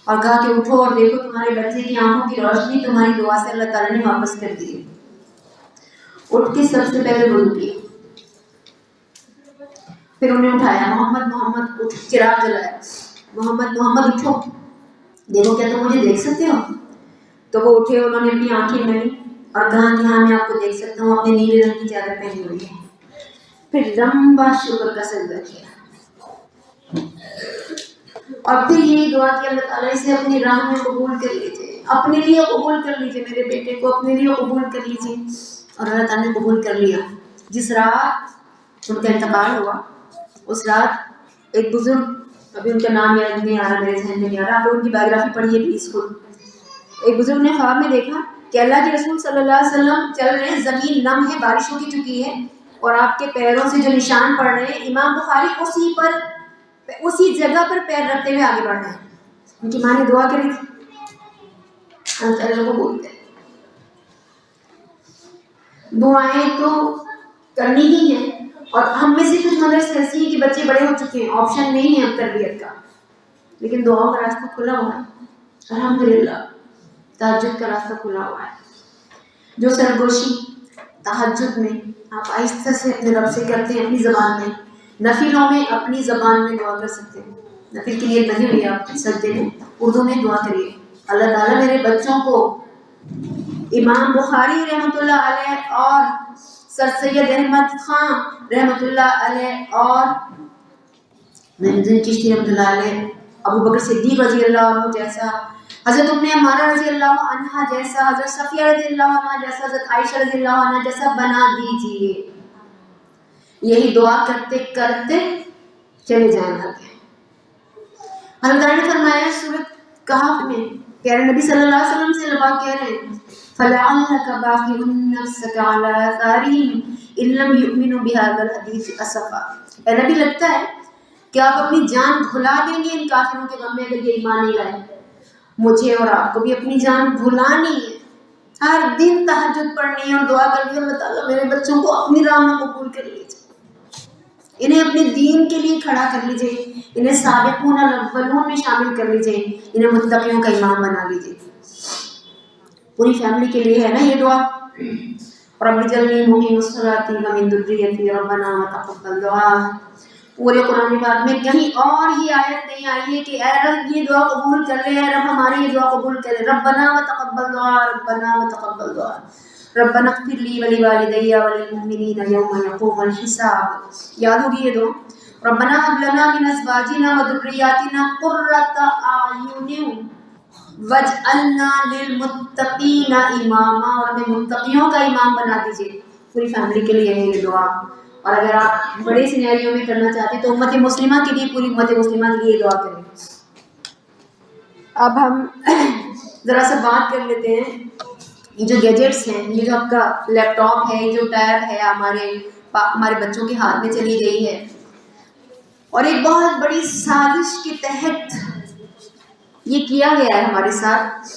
اور کہا کہ اٹھو اور دیکھو تمہارے بچے کی آنکھوں کی روشنی تمہاری دعا سے اللہ تعالیٰ نے واپس کر دی ہے. اٹھ کے سب سے پہلے وضو کیا، پھر انہیں اٹھایا، محمد محمد اٹھ، چراغ جلایا، محمد محمد اٹھو، دیکھو کیا تم مجھے دیکھ سکتے ہو؟ تو وہ اٹھے، انہوں نے اپنی آنکھیں ملی اور کہا کہ ہاں میں آپ کو دیکھ سکتا ہوں، اپنے نیلے رنگ کی چادر پہنی ہوئی ہے. پھر لمبا شکر کا سجدہ کیا اور پھر یہی دعا کہ اللہ تعالیٰ اسے اپنی راہ میں قبول کر لیجیے، اپنے لیے قبول کر لیجیے، میرے بیٹے کو اپنے لیے قبول کر لیجیے. اور اللہ تعالیٰ نے قبول کر لیا. جس رات ان کا انتقال ہوا، اس رات ایک بزرگ، ابھی ان کا نام یاد نہیں آ رہا، میرے ذہن میں نہیں آ رہا، آپ ان کی بایوگرافی پڑھیے پلیز خود. ایک بزرگ نے خواب میں دیکھا کہ اللہ کے رسول صلی اللہ علیہ وسلم چل رہے ہیں، زمین نم ہے، بارش ہو چکی ہے، اور آپ کے پیروں سے جو نشان پڑ رہے ہیں، امام بخاری اسی جگہ پر پیر رکھتے ہوئے آگے بڑھ رہے ہیں. ان کی ماں نے دعا کری تھی، اللہ کو بولتے دعائیں تو کرنی ہی ہے. اور ہم میں سے کچھ مدرس ایسی ہیں کہ بچے بڑے ہو چکے ہیں, آپشن نہیں ہے اب تربیت کا, لیکن دعاؤں کا راستہ کھلا ہوا ہے الحمدللہ. تہجد کا راستہ کھلا ہوا ہے. جو سرگوشی تہجد میں آپ آہستہ سے اپنے رب سے کرتے ہیں اپنی زبان میں, نفلوں میں اپنی زبان میں دعا کر سکتے ہیں. نفل کی نیت بنی ہوئی ہے آپ سجدے میں اردو میں دعا کریے, اللہ تعالیٰ میرے بچوں کو امام بخاری رحمۃ اللہ علیہ اور سر سید احمد خان رحمۃ اللہ علیہ اور محمد چشتی رحمۃ اللہ علیہ, ابو بکر صدیق رضی اللہ عنہ جیسا, حضرت ام عمارہ رضی اللہ عنہا جیسا, حضرت صفیہ رضی اللہ عنہا جیسا, حضرت عائشہ رضی اللہ عنہا جیسا بنا دیجیے. یہی دعا کرتے کرتے چلے جائیں گے. اللہ تعالیٰ نے فرمایا سورۃ کہف میں, پیارے نبی صلی اللہ علیہ وسلم سے اللہ کہہ رہے ہیں فَلَعَلَّكَ بَاخِعٌ نَفْسَكَ عَلَىٰ آثَارِهِمْ إِن لَّمْ يُؤْمِنُوا بِهَٰذَا الْحَدِيثِ أَسَفًا. اے نبی لگتا ہے کہ آپ اپنی جان بھلا دیں گے ان کافروں کے غم میں اگر یہ ایمان نہیں لائے. مجھے اور آپ کو بھی اپنی جان بھلانی ہے, ہر دن تہجد پڑھنی ہے اور دعا کرنی ہے اللہ تعالیٰ میرے بچوں کو اپنی راہ میں قبول کر لیجیے, انہیں اپنے دین کے لیے کھڑا کر لیجیے, انہیں سابقون الاولون میں شامل کر لیجیے, انہیں متقیوں کا امام بنا لیجیے. پوری فیملی کے لیے ہے نا یہ دعا. رب اجعلنی مقیم الصلاۃ ومن ذریتی ربنا وتقبل دعا. پورے قرآن پاک میں کہیں اور یہ آیت نہیں آئی ہے کہ اے رب یہ دعا قبول کر لے, اے رب ہماری یہ دعا قبول کر لے. ربنا وتقبل دعا, ربنا وتقبل دعا, ربنا اغفر لی ولوالدی وللمؤمنین یوم یقوم الحساب. یاد ہوگی یہ دعا. ربنا هب لنا من ازواجنا وذرياتنا قرة اعین واجعلنا للمتقین اماما. اور ہمیں متقیوں کا امام بنا دیجیے. پوری فیملی کے لیے ہے یہ دعا. اور اگر آپ بڑے سینیریو میں کرنا چاہتے ہیں تو امت مسلمہ کے لیے, پوری امت مسلمہ کے لیے یہ دعا کریں. اب ہم ذرا سا بات کر لیتے ہیں یہ جو گیجٹس ہیں, یہ جو آپ کا لیپ ٹاپ ہے, یہ جو ٹیب ہے ہمارے بچوں کے ہاتھ میں چلی گئی ہے, اور ایک بہت بڑی سازش کے تحت یہ کیا گیا ہے ہمارے ساتھ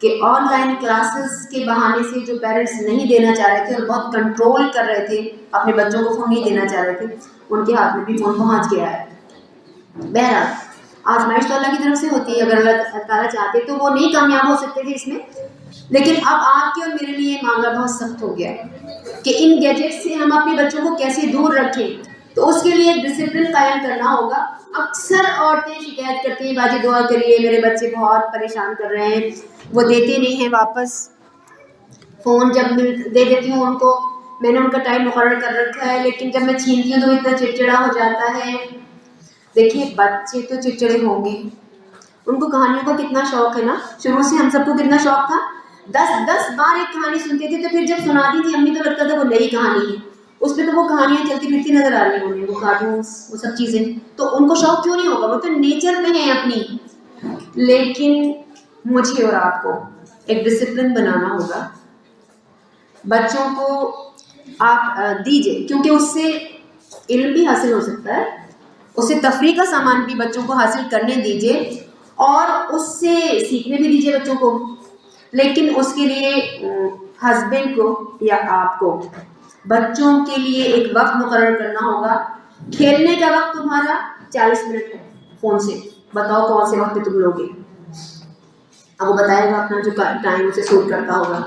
کہ آن لائن کلاسز کے بہانے سے جو پیرنٹس نہیں دینا چاہ رہے تھے اور بہت کنٹرول کر رہے تھے, اپنے بچوں کو فون نہیں دینا چاہ رہے تھے, ان کے ہاتھ میں بھی فون پہنچ گیا ہے. بہرحال آزمائش تو اللہ کی طرف سے ہوتی ہے, اگر اللہ تعالیٰ چاہتے تو وہ نہیں کامیاب ہو سکتے تھے اس میں, لیکن اب آپ کے اور میرے لیے یہ معاملہ بہت سخت ہو گیا ہے کہ ان گیجٹس سے ہم اپنے بچوں کو کیسے دور رکھیں. تو اس کے لیے ڈسپلن قائم کرنا ہوگا. اکثر عورتیں شکایت کرتی ہیں باجی دعا کریے میرے بچے بہت پریشان کر رہے ہیں, وہ دیتے نہیں ہیں واپس فون. جب دے دیتی ہوں ان کو, میں نے ان کا ٹائم مقرر کر رکھا ہے, لیکن جب میں چھینتی ہوں تو اتنا چڑچڑا ہو جاتا ہے. دیکھیے بچے تو چڑچڑے ہوں گے, ان کو کہانیوں کا کتنا شوق ہے نا, شروع سے ہم سب کو کتنا شوق تھا. 10 بار ایک کہانی سنتے تھے تو پھر جب سناتی تھی امی تو لگتا تھا وہ نئی کہانی ہے, اس پہ تو وہ کہانیاں چلتی پھرتی نظر آ رہی ہوں, وہ کارٹونس وہ سب چیزیں. تو ان کو شوق کیوں نہیں ہوگا, وہ تو نیچر میں ہے اپنی. لیکن مجھے اور آپ کو ایک ڈسپلن بنانا ہوگا. بچوں کو آپ دیجئے, کیونکہ اس سے علم بھی حاصل ہو سکتا ہے, اس سے تفریح کا سامان بھی بچوں کو حاصل کرنے دیجئے, اور اس سے سیکھنے بھی دیجئے بچوں کو. لیکن اس کے لیے ہسبینڈ کو یا آپ کو بچوں کے لیے ایک وقت مقرر کرنا ہوگا. کھیلنے کا وقت تمہارا 40 منٹ ہے فون سے, بتاؤ کون سے وقت پہ تم لوگے. اب وہ بتائے گا اپنا جو ٹائم اسے سوٹ کرتا ہوگا,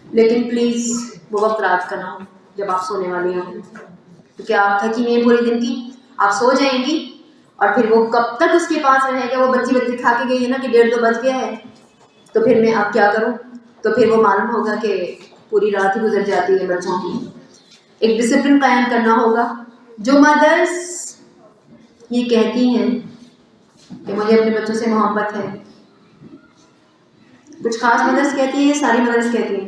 لیکن پلیز وہ وقت رات کا نہ ہو جب آپ سونے والی ہوں, کیونکہ آپ تھکی ہوئی ہیں پورے دن کی, آپ سو جائیں گی اور پھر وہ کب تک اس کے پاس رہے گا. وہ بچی کھا کے گئی ہے نا کہ 1:30 تو بج گیا ہے, تو پھر میں اب کیا کروں. تو پھر وہ معلوم ہوگا کہ پوری رات ہی گزر جاتی ہے بچوں کی. ایک ڈسپلن قائم کرنا ہوگا. جو مدرس یہ کہتی ہیں کہ مجھے اپنے بچوں سے محبت ہے, کچھ خاص مدرس کہتی ہیں, ساری مدرس کہتی ہیں,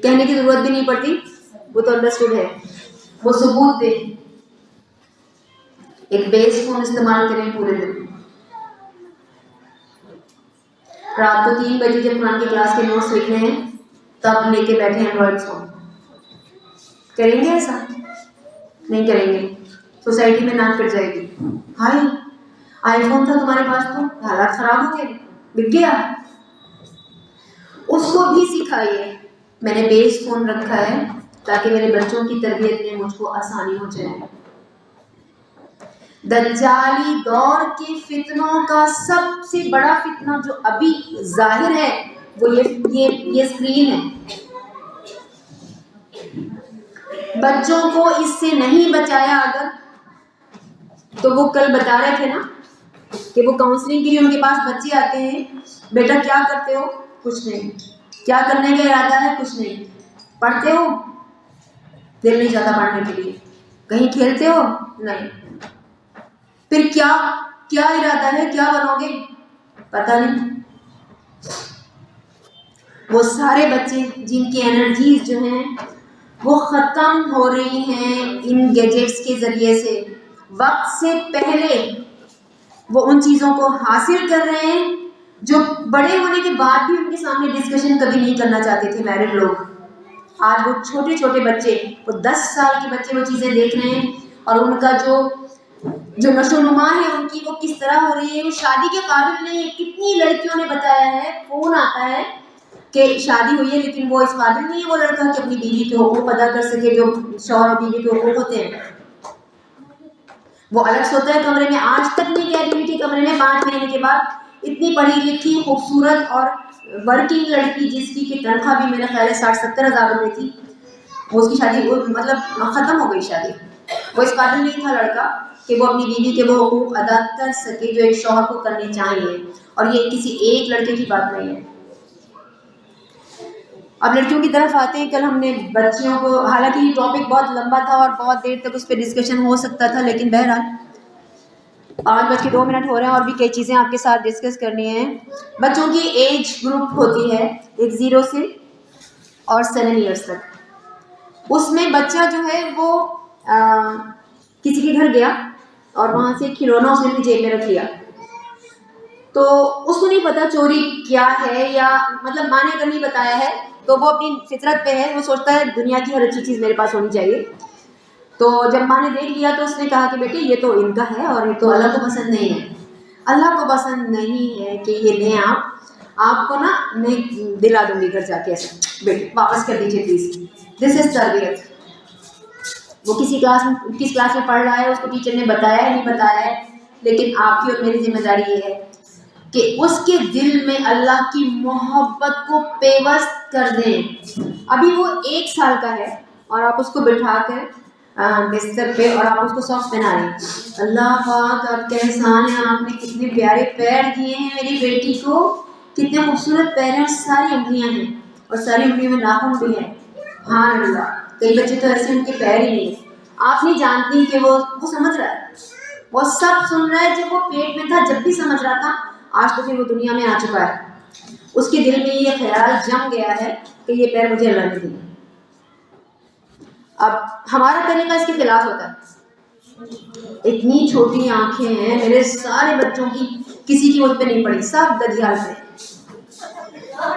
کہنے کی ضرورت بھی نہیں پڑتی, وہ تو انڈرسٹوڈ ہے. وہ ثبوت دیں. ایک بیس فون استعمال کریں پورے دن. رات کو 3 بجے جب قرآن کی کلاس کے نوٹس لکھنے ہیں تب لے کے بیٹھے اینڈرائڈ فون. کریں گے ایسا؟ نہیں کریں گے, سوسائٹی میں نام کٹ جائے گی. ہائے آئی فون تھا تمہارے پاس تو حالات خراب ہو گئے, بک گیا. اس کو بھی سکھائیے میں نے بیس فون رکھا ہے تاکہ میرے بچوں کی تربیت میں مجھ کو آسانی ہو جائے. دجالی دور کے فتنوں کا سب سے بڑا فتنہ جو ابھی ظاہر ہے وہ یہ اسکرین ہے. بچوں کو اس سے نہیں بچایا اگر تو وہ کل بتا رہے تھے نا کہ وہ کاؤنسلنگ کے لیے ان کے پاس بچے آتے ہیں, بیٹا کیا کرتے ہو؟ کچھ نہیں. کیا کرنے کا ارادہ ہے؟ کچھ نہیں. پڑھتے ہو؟ دل نہیں چاہتا پڑھنے کے لیے. کہیں کھیلتے ہو؟ نہیں. پھر کیا ارادہ ہے؟ کیا بنو گے؟ پتہ نہیں. وہ سارے بچے جن کی انرجیز جو ہیں وہ ختم ہو رہی ہیں ان گیجٹس کے ذریعے سے, وقت سے پہلے وہ ان چیزوں کو حاصل کر رہے ہیں جو بڑے ہونے کے بعد بھی ان کے سامنے ڈسکشن کبھی نہیں کرنا چاہتے تھے میرڈ لوگ. آج وہ چھوٹے چھوٹے بچے, وہ 10 سال کے بچے وہ چیزیں دیکھ رہے ہیں اور ان کا جو نشو و نما ہے ان کی وہ کس طرح ہو رہی ہے. وہ شادی کے قابل نہیں ہے. کتنی لڑکیوں نے بتایا ہے, فون آتا ہے کہ شادی ہوئی ہے لیکن وہ اس قابل نہیں ہے وہ لڑکا کہ اپنی بیوی کے حقوق ادا کر سکے جو شوہر اور بیوی کے حقوق ہوتے ہیں. وہ الگ سوتا ہے کمرے میں, آج تک نہیں گیا بیوی کے کمرے میں. 5 مہینے کے بعد اتنی پڑھی لکھی خوبصورت اور ورکنگ لڑکی جس کی تنخواہ بھی میرا خیال ہے 60-70 ہزار روپے تھی, وہ اس کی شادی مطلب ختم ہو گئی شادی. وہ اس قابل نہیں تھا لڑکا کہ وہ اپنی بیوی کے وہ حقوق ادا کر سکے جو ایک شوہر کو کرنے چاہیے. اور یہ کسی ایک لڑکے کی بات نہیں ہے. اب لڑکیوں کی طرف آتے ہیں. کل ہم نے بچیوں کو, حالانکہ یہ ٹاپک بہت لمبا تھا اور بہت دیر تک اس پہ ڈسکشن ہو سکتا تھا, لیکن بہرحال 5:02 ہو رہے ہیں اور بھی کئی چیزیں آپ کے ساتھ ڈسکس کرنی ہیں. بچوں کی ایج گروپ ہوتی ہے ایک 0 سے اور 7 ایئرس تک. اس میں بچہ جو ہے وہ کسی کے گھر گیا اور وہاں سے کھلونا اس نے اپنی جیب میں رکھ لیا. تو اس کو نہیں پتا چوری کیا ہے, یا مطلب ماں نے اگر نہیں بتایا ہے تو وہ اپنی فطرت پہ ہے, وہ سوچتا ہے دنیا کی ہر اچھی چیز میرے پاس ہونی چاہیے. تو جب ماں نے دیکھ لیا تو اس نے کہا کہ بیٹے یہ تو ان کا ہے اور یہ تو اللہ کو پسند نہیں ہے. اللہ کو پسند نہیں ہے کہ یہ لیں آپ کو نا میں دلا دوں گی گھر جا کے, ایسا بیٹے واپس کر دیجیے پلیز. دس از تربیت. وہ کس کلاس میں پڑھ رہا ہے, اس کو ٹیچر نے بتایا ہے نہیں بتایا ہے, لیکن آپ کی اور میری ذمہ داری یہ ہے کہ اس کے دل میں اللہ کی محبت کو پیوست کر دیں. ابھی وہ 1 سال کا ہے اور آپ اس کو بٹھا کر بستر پہ اور آپ اس کو ساکس پہنا رہے ہیں. اللہ پاک آپ کا احسان ہے, آپ نے کتنے پیارے پیر دیے ہیں میری بیٹی کو, کتنے خوبصورت پیر ہیں, ساری انگلیاں ہیں اور ساری انگلیوں میں ناخن بھی ہیں. سبحان اللہ. کئی بچے تو ایسے ان کے پیر ہی نہیں ہیں. آپ نہیں جانتی کہ وہ سمجھ رہا ہے, وہ سب سن رہا ہے. جب وہ پیٹ میں تھا جب بھی سمجھ رہا تھا, آج تو پھر وہ دنیا میں آ چکا ہے. اس کے دل میں یہ خیال جم گیا ہے کہ یہ پیر مجھے اللہ نے دیے. اب ہمارا طریقہ اس کے خلاف ہوتا ہے. اتنی چھوٹی آنکھیں ہیں میرے سارے بچوں کی, کسی کی مجھ پہ نہیں پڑی, سب ددیال پہ.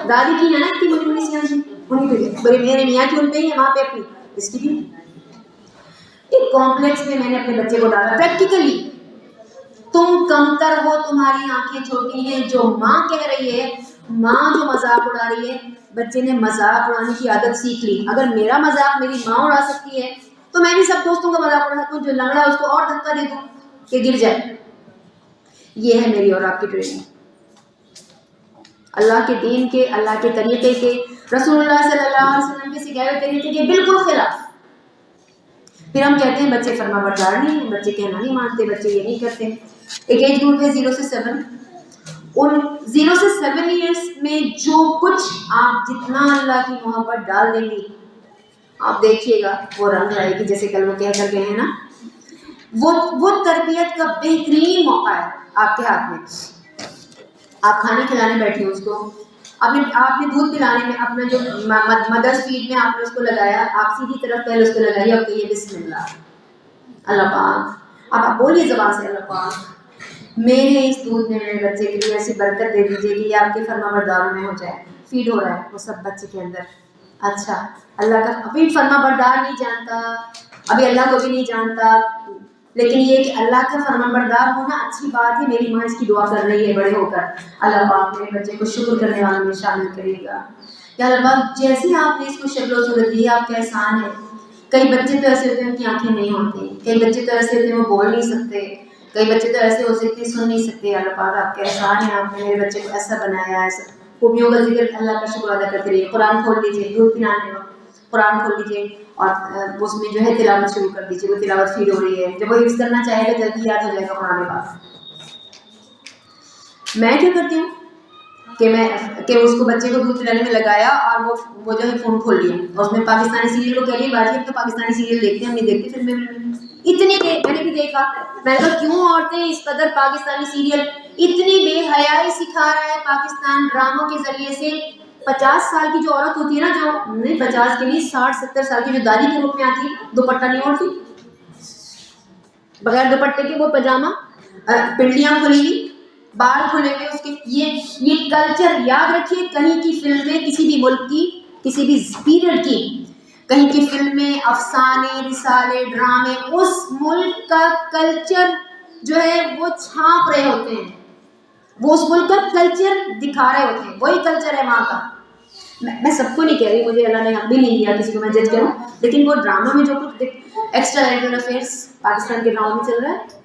دادی کی ہے نا اتنی بڑی بڑی سی آنکھیں, انہیں پہ بڑے میرے میاں کی ان پہ ہی ہے, وہاں پہ اپنی اس کی بھی. ایک کمپلیکس میں میں نے اپنے بچے کو ڈالا پریکٹیکلی. تم کمتر ہو, تمہاری آنکھیں چھوٹی ہیں. جو ماں کہہ رہی ہے, ماں جو مذاق اڑا رہی ہے, بچے نے مذاق اڑانے کی عادت سیکھ لی. اگر میرا مذاق میری ماں اڑا سکتی ہے تو میں بھی سب دوستوں کا مذاق اڑا سکتا ہوں. جو لنگڑا ہے اس کو اور دھکا دے دوں کہ گر جائے. یہ ہے میری اور آپ کی ٹریننگ. اللہ کے دین کے, اللہ کے طریقے کے, رسول اللہ صلی اللہ علیہ وسلم کے سکھائے ہوئے طریقے کے بالکل خلاف. پھر ہم کہتے ہیں بچے فرما بردار نہیں ہیں, بچے کہنا نہیں مانتے, بچے یہ نہیں کرتے. ایک ایج گروپ ہے 0 سے 7. ان 0 سے 7 ایئرس میں جو کچھ آپ جتنا اللہ کی محبت ڈال دیں گی, آپ دیکھیے گا وہ رنگ آئے گی, جیسے کل وہ کہہ کر گئے ہیں نا. وہ تربیت کا بہترین موقع ہے آپ کے ہاتھ میں. آپ کھانے کھلانے بیٹھے اس کو, آپ نے دودھ پلانے میں اپنا جو مدرس فیڈ میں آپ نے اس کو لگایا, آپ سیدھی طرف پہلے اس کو لگائیے, اب کہیے بسم اللہ اللہ پاک. اب آپ بولیے زبان سے, اللہ پاک میرے اس دودھ میں میرے بچے کے لیے ایسی برکت دے دیجیے کہ یہ آپ کے فرما برداروں میں ہو جائے. فیڈ ہو رہا ہے وہ سب بچے کے اندر. اچھا اللہ کا ابھی فرما بردار نہیں جانتا, ابھی اللہ کو بھی نہیں جانتا, لیکن یہ کہ اللہ کا فرما بردار ہونا اچھی بات ہے. میری ماں اس کی دعا کر رہی ہے بڑے ہو کر, اللہ پاک میرے بچے کو شکر کرنے والوں میں شامل کرے گا. یا اللہ جیسے آپ نے اس کو شکل و صورت دی ہے آپ کا احسان ہے. کئی بچے تو ایسے ہوتے ہیں ان کی آنکھیں نہیں ہوتی, کئی بچے تو ایسے ہوتے ہیں وہ بول نہیں سکتے, کئی بچے تو ایسے ہو سکتے ہیں سن نہیں سکتے. اللہ پاک آپ کا احسان ہے, آپ نے میرے بچے کو ایسا بنایا ہے. ایسا خوبیوں کا ذکر اللہ کا شکر ادا کرتے رہیے. قرآن کھول لیجیے, دودھ پلانے وقت قرآن کھول لیجیے اور اس میں جو ہے تلاوت شروع کر دیجیے. وہ تلاوت فیل ہو رہی ہے, جب وہ حفظ کرنا چاہے گا جلدی یاد ہو جائے گا قرآن پاک. میں کیا کرتی ہوں کہ اس کو بچے کو دودھ پلانے میں لگایا اور وہ جو ہے فون کھول لیا اور اس میں پاکستانی سیریل کو کہہ لیا باجی ہم تو پاکستانی سیریل دیکھتے ہیں, ہم نہیں دیکھتے فلمیں. اتنی میں نے بھی دیکھا, میں نے کہا کیوں عورتیں اس قدر پاکستانی سیریل, اتنی بے حیائی سکھا رہا ہے پاکستان ڈراموں کے ذریعے سے. 50 سال کی جو عورت ہوتی ہے نا, جو نہیں 50 کے لیے 60-70 سال کی جو دادی کے روپ میں آتی ہے, دوپٹہ نہیں اوڑھتی, بغیر دوپٹے کے وہ پاجامہ, پنڈلیاں کھلی ہوئی, بال کھلے ہوئے اس کے. یہ کلچر یاد رکھیے, کہیں کی فلمیں کسی بھی ملک کی کسی بھی پیریڈ کی, کہیں کی فلمیں, افسانے, رسالے, ڈرامے اس ملک کا کلچر جو ہے وہ چھاپ رہے ہوتے ہیں, وہ اس ملک کا کلچر دکھا رہے ہوتے ہیں, وہی کلچر ہے وہاں کا. میں سب کو نہیں کہہ رہی, مجھے اللہ نے حق بھی نہیں دیا کسی کو میں جج کروں, لیکن وہ ڈرامہ میں جو کچھ ایکسٹرا لیٹرل افیئرس پاکستان کے ڈراموں میں چل رہا ہے,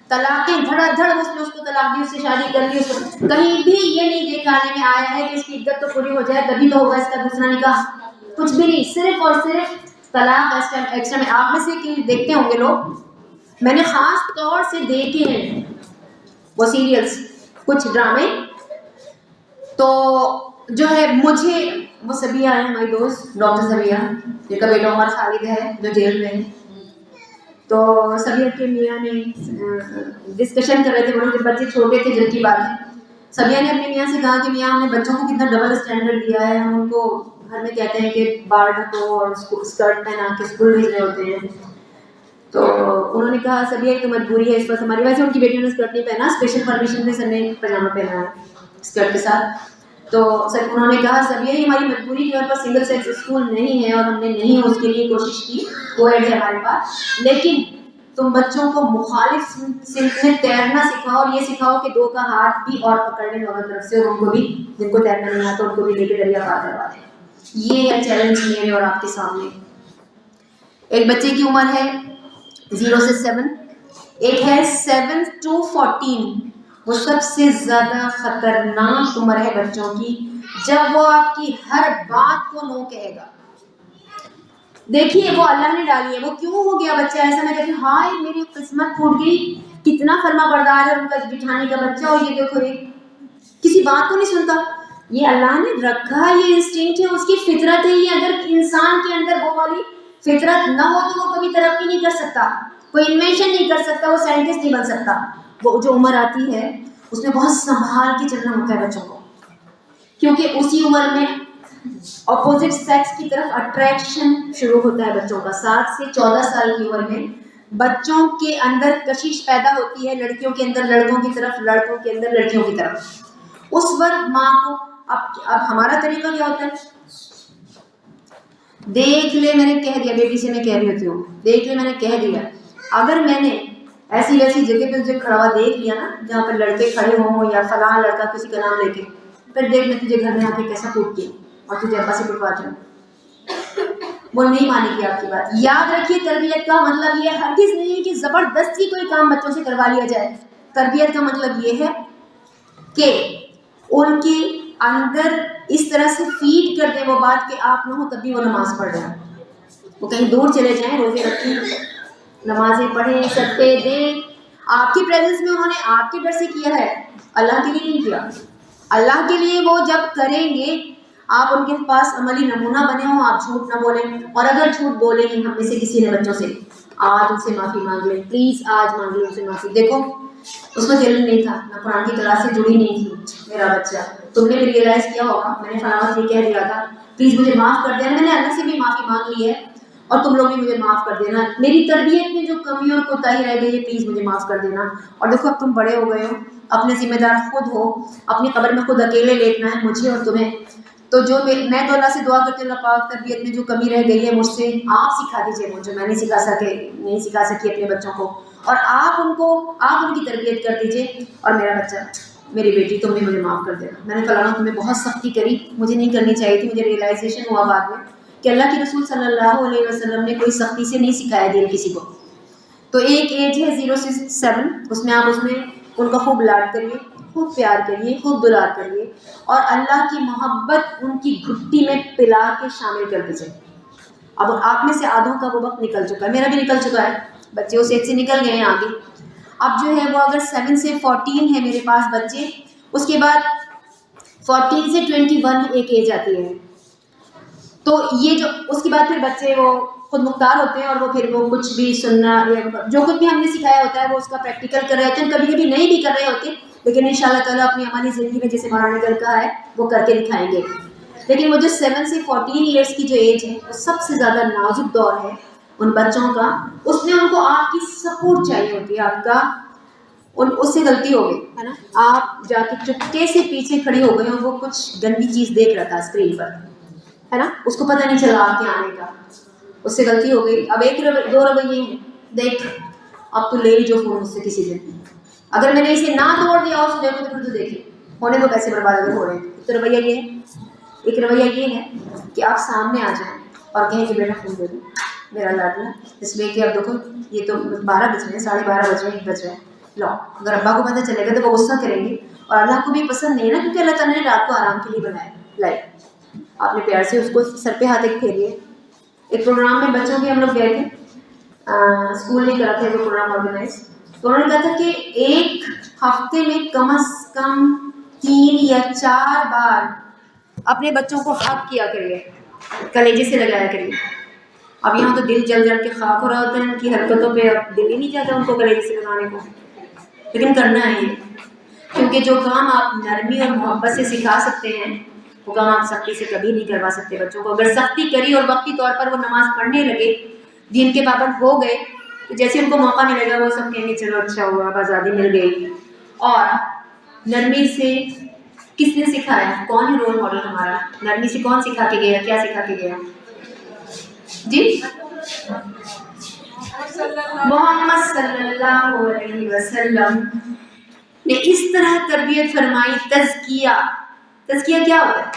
طلاقیں دھڑا دھڑ اس نے اس کو طلاق دی, اس سے شادی کر لی, اس کو کہیں بھی یہ نہیں دیکھانے میں آیا ہے کہ اس کی عدت تو پوری ہو جائے تبھی تو ہوگا اس کا دوسرا نکاح. کچھ بھی نہیں, صرف اور صرف طلاق ایکسٹرا میں. آپ میں سے دیکھتے ہوں گے لوگ, میں نے خاص طور سے دیکھے ہیں وہ سیریلس, کچھ ڈرامے. تو جو ہے مجھے وہ سبیہ ہے ہماری دوست ڈاکٹر سبیہ, جن کا بیٹا عمر خالد ہے جو جیل میں ہے. تو سبیہ کے میاں نے ڈسکشن کر رہے تھے, بولے کہ بچے چھوٹے تھے جن کی بات ہے. سبیہ نے اپنے میاں سے کہا کہ میاں ہم نے بچوں کو کتنا ڈبل اسٹینڈرڈ دیا ہے, ہم ان کو گھر میں کہتے ہیں کہ بال ڈھکو اور اسکرٹ پہنا کے اسکول بھیج رہے ہوتے ہیں. تو انہوں نے کہا سبیہ تو مجبوری ہے اس وقت ہماری, ویسے ان کی بیٹیوں نے اسکرٹ نہیں پہنا, اسپیشل پرمیشن میں سر نے پاجامہ پہنا ہے اسکرٹ کے ساتھ. تو سر انہوں نے کہا سبیہ یہ ہماری مجبوری کے طور پر سنگل سیکس اسکول نہیں ہے اور ہم نے نہیں اس کے لیے کوشش کی, کوئیڈ ہے ہمارے پاس, لیکن تم بچوں کو مخالف سمت میں تیرنا سکھاؤ اور یہ سکھاؤ کہ دو کا ہاتھ بھی اور پکڑ لیں دونوں طرف سے, اور ان کو بھی جن کو تیرنا نہیں آتا ان کو بھی لے کے دریا پار کروا دیں. یہ ہے چیلنج میرے اور آپ کے سامنے. ایک بچے کی عمر ہے 0 سے 7, ایک ہے 7 to 14. وہ سب سے زیادہ خطرناک عمر ہے بچوں کی, جب وہ آپ کی ہر بات کو نو کہے گا. دیکھیے وہ اللہ نے ڈالی ہے, وہ کیوں ہو گیا بچہ ایسا, میں کہتی ہوں ہائے میری قسمت پھوٹ گئی, کتنا فرما بردار ہے ان کا جٹھانی کا بچہ, اور یہ دیکھو یہ کسی بات کو نہیں سنتا. یہ اللہ نے رکھا, یہ انسٹنکٹ ہے, اس کی فطرت ہے. یہ اگر انسان کے اندر وہ والی فطرت نہ ہو تو وہ کبھی ترقی نہیں کر سکتا, کوئی انوینشن نہیں کر سکتا, وہ سائنٹسٹ نہیں بن سکتا. وہ جو عمر آتی ہے اس میں بہت سنبھال کے چلنا ہوتا ہے بچوں کو, کیونکہ اسی عمر میں اپوزٹ سیکس کی طرف اٹریکشن شروع ہوتا ہے بچوں کا. 7 سے 14 سال کی عمر میں بچوں کے اندر کشش پیدا ہوتی ہے, لڑکیوں کے اندر لڑکوں کی طرف, لڑکوں کے اندر لڑکیوں کی طرف. اس وقت ماں کو اب ہمارا طریقہ کیا ہوتا ہے, دیکھ لے میں نے کہہ دیا, بیٹی سے میں کہہ رہی ہوتی ہوں, دیکھ لے میں نے کہہ دیا, اگر میں نے ایسی ویسی جگہ پہ تجھے کھڑا ہوا دیکھ لیا نا جہاں پر لڑکے کھڑے ہوں یا فلاں لڑکا کسی کا نام لے کے, پھر دیکھ میں تجھے گھر میں آ کے کیسا کوٹتی ہوں اور تجھے ابا سے کٹواتی ہوں. وہ نہیں مانے گی آپ کی بات. یاد رکھیے تربیت کا مطلب یہ ہرگز نہیں ہے کہ زبردستی کوئی کام بچوں سے کروا لیا جائے. تربیت کا مطلب یہ ہے کہ ان کے اندر اس طرح سے فیڈ کر دیں وہ بات کہ آپ نہ ہو تب بھی وہ نماز پڑھ رہے ہیں, وہ کہیں دور چلے جائیں, روزے رکھیں, نمازیں پڑھیں, صدقے دیں, آپ کی پریزنس میں انہوں نے آپ کے ڈر سے کیا ہے, اللہ کے لیے نہیں کیا. اللہ کے لیے وہ جب کریں گے آپ ان کے پاس عملی نمونہ بنے ہوں, آپ جھوٹ نہ بولیں, اور اگر جھوٹ بولیں گے ہم میں سے کسی نے بچوں سے, آج ان سے معافی مانگ لیں, پلیز آج مانگ لیں ان سے معافی. دیکھو اس کو علم نہیں تھا, نہ قرآن کی کلاس سے جڑی نہیں تھی میرا بچہ, تم نے بھی ریئلائز کیا ہوگا میں نے فلاں یہ کہہ دیا تھا, پلیز مجھے معاف کر دینا. میں نے اللہ سے بھی معافی مانگ لی ہے اور تم لوگ بھی مجھے معاف کر دینا. میری تربیت میں جو کمی اور کوتاہی رہ گئی ہے پلیز مجھے معاف کر دینا. اور دیکھو اب تم بڑے ہو گئے ہو, اپنے ذمہ دار خود ہو, اپنی قبر میں خود اکیلے لیٹنا ہے مجھے اور تمہیں. تو جو میں تو اللہ سے دعا کرتی ہوں, اللہ پاک تربیت میں جو کمی رہ گئی ہے مجھ سے آپ سکھا دیجیے مجھے, میں نہیں سکھا سکی اپنے بچوں کو, اور آپ ان کی تربیت کر دیجیے. اور میرا بچہ میری بیٹی تم نے مجھے معاف کر دینا. میں نے کہا تم نے بہت سختی کری, مجھے نہیں کرنی چاہیے تھی. مجھے ریئلائزیشن ہوا بعد میں کہ اللہ کے رسول صلی اللہ علیہ وسلم نے کوئی سختی سے نہیں سکھایا دین کسی کو. تو ایک ایج ہے 0 سے 7, اس میں آپ اس میں ان کا خوب لاڈ کریے, خوب پیار کریے, خوب دلار کریے, اور اللہ کی محبت ان کی گھٹی میں پلا کے شامل کر دیجیے. اب آپ میں سے آدھوں کا وہ وقت نکل چکا ہے, میرا بھی نکل چکا ہے, بچے اس ایج سے نکل گئے ہیں آگے. اب جو ہے وہ اگر 7 سے 14 ہے میرے پاس بچے, اس کے بعد 14 سے 21 ایک ایج آتی ہے. تو یہ جو اس کے بعد پھر بچے وہ خود مختار ہوتے ہیں, اور وہ پھر وہ کچھ بھی سننا یا جو کچھ بھی ہم نے سکھایا ہوتا ہے وہ اس کا پریکٹیکل کر رہے ہوتے ہیں. کبھی کبھی نہیں بھی کر رہے ہوتے, لیکن ان شاء اللہ تعالیٰ اپنی عملی زندگی میں جیسے مولانا نے کہا ہے وہ کر کے دکھائیں گے. لیکن وہ جو 7 سے 14 ایئرس کی جو ایج ہے وہ سب سے زیادہ نازک دور ہے ان بچوں کا. اس میں ان کو آپ کی سپورٹ چاہیے ہوتی ہے. آپ کا اس سے غلطی ہو گئی ہے نا, آپ جا کے چپکے سے پیچھے کھڑی ہو گئی اور وہ کچھ گندی چیز دیکھ رہا تھا اسکرین پر, ہے نا, اس کو پتہ نہیں چلا آپ کے آنے کا, اس سے غلطی ہو گئی. اب 2 رویے ہیں, دیکھ اب تو لے جو فون اس سے کسی دن, اگر میں نے اسے نہ توڑ دیا اس کو دیکھو تو پھر تو دیکھے ہونے کو پیسے برباد اگر ہو رہے ہیں. تو رویہ یہ ہے, ایک رویہ یہ ہے کہ آپ سامنے آ جائیں اور کہیں کہ بیٹا فون دے دو میرا لاڈلا, اس لیے کہ اب دیکھو یہ تو 12 بج رہے ہیں, 12:30 بج رہے ہیں, 1 بج رہے ہیں, لو. اگر ابا کو پتہ چلے گا تو وہ غصہ کریں گے, اور اللہ کو بھی پسند نہیں ہے نا, کیونکہ اللہ تعالیٰ نے رات کو آرام کے لیے بنایا. لائف آپ نے پیار سے اس کو سر پہ ہاتھ ایک پھیریے. ایک پروگرام میں بچوں کے ہم لوگ گئے تھے, اسکول نے کرا تھا وہ پروگرام آرگنائز. تو انہوں نے کہا تھا کہ ایک ہفتے میں کم از کم 3 یا 4 بار اپنے بچوں کو حق کیا کریے, کلیجے سے لگایا کریے. اب یہاں تو دل جل جل کے خاک ہو رہا ہوتا ہے ان کی حرکتوں پہ, اب دل ہی نہیں چاہتا ان کو کلیجے سے لگانے کو, لیکن کرنا ہے یہ, کیونکہ جو کام آپ نرمی اور محبت سے سکھا سکتے ہیں وہ کام آپ سختی سے کبھی نہیں کروا سکتے بچوں کو. اگر سختی کری اور وقتی طور پر وہ نماز پڑھنے لگے, دین کے پابند ہو گئے, تو جیسے ان کو موقع ملے گا وہ سب کہیں گے چلو اچھا ہوا, اب آزادی مل گئی. اور نرمی سے کس نے سکھایا, کون ہے رول ماڈل ہمارا, نرمی سے کون سکھا کے گیا, کیا سکھا کے گیا جی, محمد صلی اللہ علیہ وسلم نے اس طرح تربیت فرمائی. تزکیہ کیا ہوتا ہے؟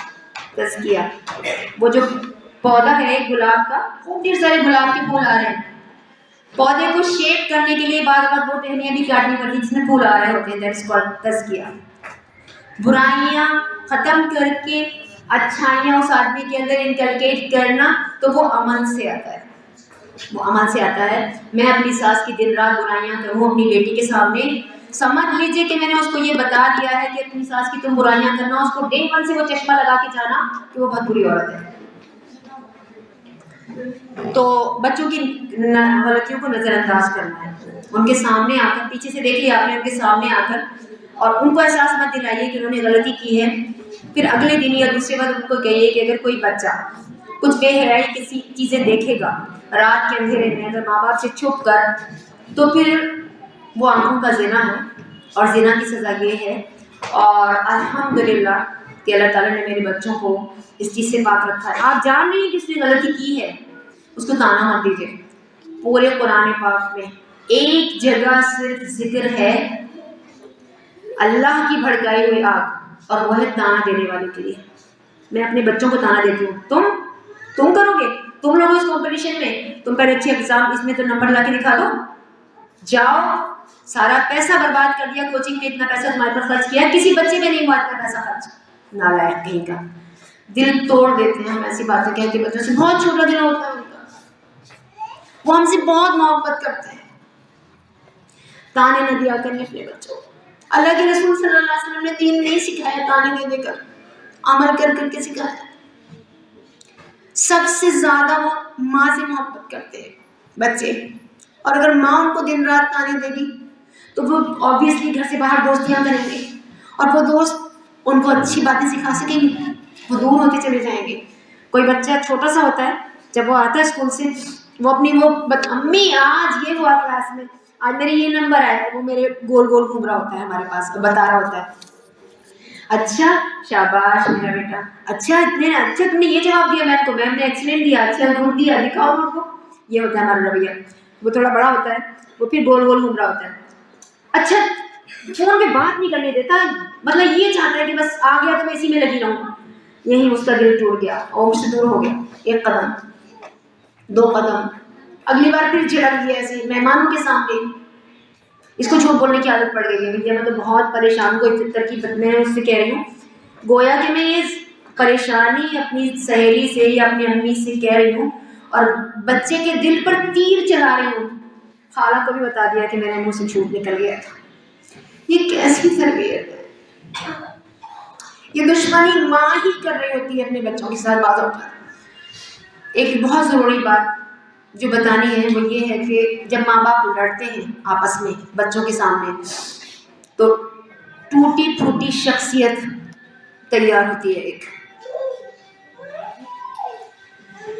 تزکیہ وہ جو پودا ہے گلاب کا, خوب ڈھیر سارے گلاب کے پھول آ رہے ہیں, پودے کو شیپ کرنے کے لیے بعض وہ ٹہنیاں بھی کاٹنی پڑتی جس میں پھول آ رہے ہوتے ہیں. دیٹ از کالڈ تزکیہ. برائیاں ختم کر کے اچھائیاں اس آدمی کے اندر انکلکیٹ کرنا, تو وہ عمل سے آتا ہے, وہ عمل سے آتا ہے. میں اپنی ساس کی دن رات برائیاں کروں اپنی بیٹی کے سامنے, سمجھ لیجئے کہ میں نے اس کو یہ بتا دیا ہے کہ اپنی ساس کی تم برائیاں کرنا, اس کو ڈے 1 سے وہ چشمہ لگا کے جانا کہ وہ بہت بری عورت ہے. تو بچوں کی غلطیوں کو نظر انداز کرنا ہے, ان کے سامنے آ کر, پیچھے سے دیکھ لیا آپ نے, ان کے سامنے آ کر, اور ان کو احساس مت دلائیے کہ انہوں نے غلطی کی ہے. پھر اگلے دن یا دوسرے وقت ان کو کہیے کہ اگر کوئی بچہ کچھ بے حیائی کسی چیزیں دیکھے گا رات کے اندھیرے میں اگر ماں باپ سے چھپ کر, تو پھر وہ آنکھوں کا زنا ہے, اور زنا کی سزا یہ ہے. اور الحمدللہ کہ اللہ تعالیٰ نے میرے بچوں کو اس چیز سے پاک رکھا ہے. آپ جان رہی ہیں کس نے غلطی کی ہے, اس کو تانا مت دیجیے. پورے قرآن پاک میں ایک جگہ صرف ذکر ہے اللہ کی بھڑکائی ہوئی آگ, اور وہ ہے تانا دینے والے کے لیے. میں اپنے بچوں کو تانا دیتی ہوں, تم کرو گے, تم لوگ اس کمپٹیشن میں تم پہلے اچھے ایگزام, اس میں تو نمبر لا کے دکھا دو, جاؤ سارا پیسہ برباد کر دیا, کوچنگ پہ اتنا پیسہ تمہارے پر خرچ کیا, کسی بچے پہ نہیں ہوا اتنا پیسہ خرچ, نالائق کہیں کا. دل توڑ دیتے ہیں ہم ایسی باتیں کہہ کے بچوں سے, بہت چھوٹا دل ہوتا ہے ان کا, وہ ہم سے بہت محبت کرتے ہیں. تانے نہ دیا کریں اپنے بچوں کو. اللہ کے رسول صلی اللہ علیہ وسلم نے دین نہیں سکھایا تانے دے دے کر, عمل کر کر کے سکھایا. سب سے زیادہ وہ ماں سے محبت کرتے ہیں بچے, اور اگر ماں ان کو دن رات تانے دے گی تو وہ آبویسلی گھر سے باہر دوستیاں کریں گے, اور وہ دوست ان کو اچھی باتیں سکھا سکیں گے, وہ دور ہوتے چلے جائیں گے. کوئی بچہ چھوٹا سا ہوتا ہے, جب وہ آتا ہے اسکول سے, وہ اپنی امی آج یہ ہوا کلاس میں, آج میرے یہ نمبر آیا, وہ میرے گول گول گھوم رہا ہوتا ہے ہمارے پاس, بتا رہا ہوتا ہے. اچھا شاباش میرا بیٹا, اچھا تم نے یہ جواب دیا میم کو, میم نے ایکسیلنٹ دیا, اچھا گڈ دیا, دکھاؤ ان کو. یہ ہوتا ہے ہمارا رویہ. وہ تھوڑا بڑا ہوتا ہے, وہ پھر گول گول گھوم رہا ہوتا ہے. اچھا فون پہ بات نہیں کرنے دیتا, مطلب یہ چاہتا ہے کہ بس آ گیا تو میں اسی میں لگی رہوں. یہیں اس کا دل ٹوٹ گیا اور مجھ سے دور ہو گیا. ایک قدم, 2 قدم, اگلی بار پھر جھڑک دیا ایسے مہمانوں کے سامنے. اس کو جھوٹ بولنے کی عادت پڑ گئی ہے. بھیا میں تو بہت پریشان ہوں, کوئی ترکیب میں اس سے کہہ رہی ہوں, گویا کہ میں یہ پریشانی اپنی سہیلی سے یا اپنی امی سے کہہ رہی ہوں اور بچے کے دل پر تیر چلا رہی ہوں. خالہ کو بھی بتا دیا کہ میرے منہ سے جھوٹ نکل گیا تھا. یہ کیسی تربیت ہے؟ یہ دشمنی ماں ہی کر رہی ہوتی ہے اپنے بچوں کے ساتھ. بعض اوقات ایک بہت ضروری بات جو بتانی ہے وہ یہ ہے کہ جب ماں باپ لڑتے ہیں آپس میں بچوں کے سامنے تو ٹوٹی پھوٹی شخصیت تیار ہوتی ہے. ایک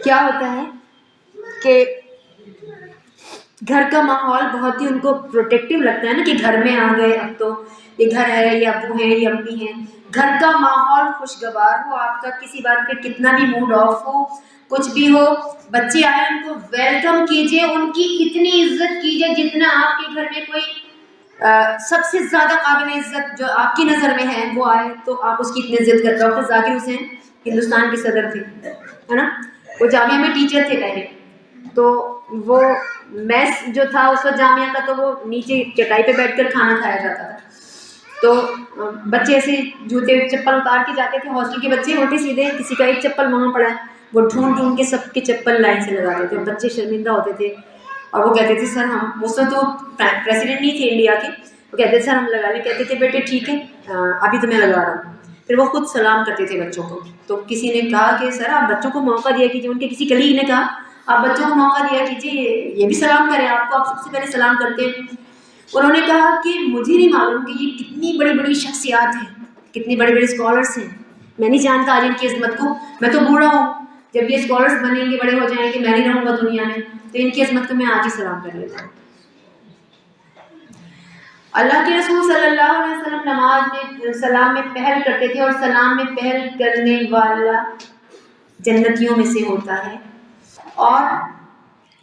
کیا ہوتا ہے کہ گھر کا ماحول بہت ہی ان کو پروٹیکٹیو لگتا ہے نا, کہ گھر میں آ گئے, اب تو یہ گھر ہے, یہ ابو ہیں, یہ امی ہیں. گھر کا ماحول خوشگوار ہو, آپ کا کسی بات پہ کتنا بھی موڈ آف ہو, کچھ بھی ہو, بچے آئے ان کو ویلکم کیجئے, ان کی اتنی عزت کیجئے جتنا آپ کے گھر میں کوئی سب سے زیادہ قابل عزت جو آپ کی نظر میں ہے وہ آئے تو آپ اس کی اتنی عزت کرتے. ڈاکٹر ذاکر حسین ہندوستان کے صدر تھے, ہے نا, وہ جامعہ میں ٹیچر تھے پہلے. تو وہ میس جو تھا اس وقت جامعہ کا, تو وہ نیچے چٹائی پہ بیٹھ کر کھانا کھایا جاتا تھا. تو بچے ایسے جوتے چپل اتار کے جاتے تھے, ہاسٹل کے بچے الٹے سیدھے, کسی کا ایک چپل وہاں پڑا ہے, وہ ڈھونڈ ڈھونڈ کے سب کے چپل لائن سے لگاتے تھے. بچے شرمندہ ہوتے تھے اور وہ کہتے تھے سر ہم, اس وقت تو پریسیڈنٹ نہیں تھے انڈیا کے, وہ کہتے تھے سر ہم لگا لیں. کہتے تھے بیٹے ٹھیک ہے ابھی تو میں لگا رہا ہوں. پھر وہ خود سلام کرتے تھے بچوں کو. تو کسی نے کہا کہ سر آپ بچوں کو موقع دیا کیجیے, ان کے کسی کلیگ نے کہا آپ بچوں کو موقع دیا کیجیے, یہ بھی سلام کریں آپ کو, آپ سب سے پہلے سلام کرتے ہیں. انہوں نے کہا کہ مجھے نہیں معلوم کہ یہ کتنی بڑی بڑی شخصیات ہیں, کتنی بڑے بڑے اسکالرس ہیں, میں نہیں جانتا آج ان کی عظمت کو. میں تو بوڑھا ہوں, جب یہ اسکالرس بنیں گے, بڑے ہو جائیں گے, میں نہیں رہوں گا دنیا میں, تو ان کی عظمت کو میں آج ہی سلام کر لیتا ہوں. اللہ کے رسول صلی اللہ علیہ وسلم نماز میں سلام میں پہل کرتے تھے, اور سلام میں پہل کرنے والا جنتیوں میں سے ہوتا ہے, اور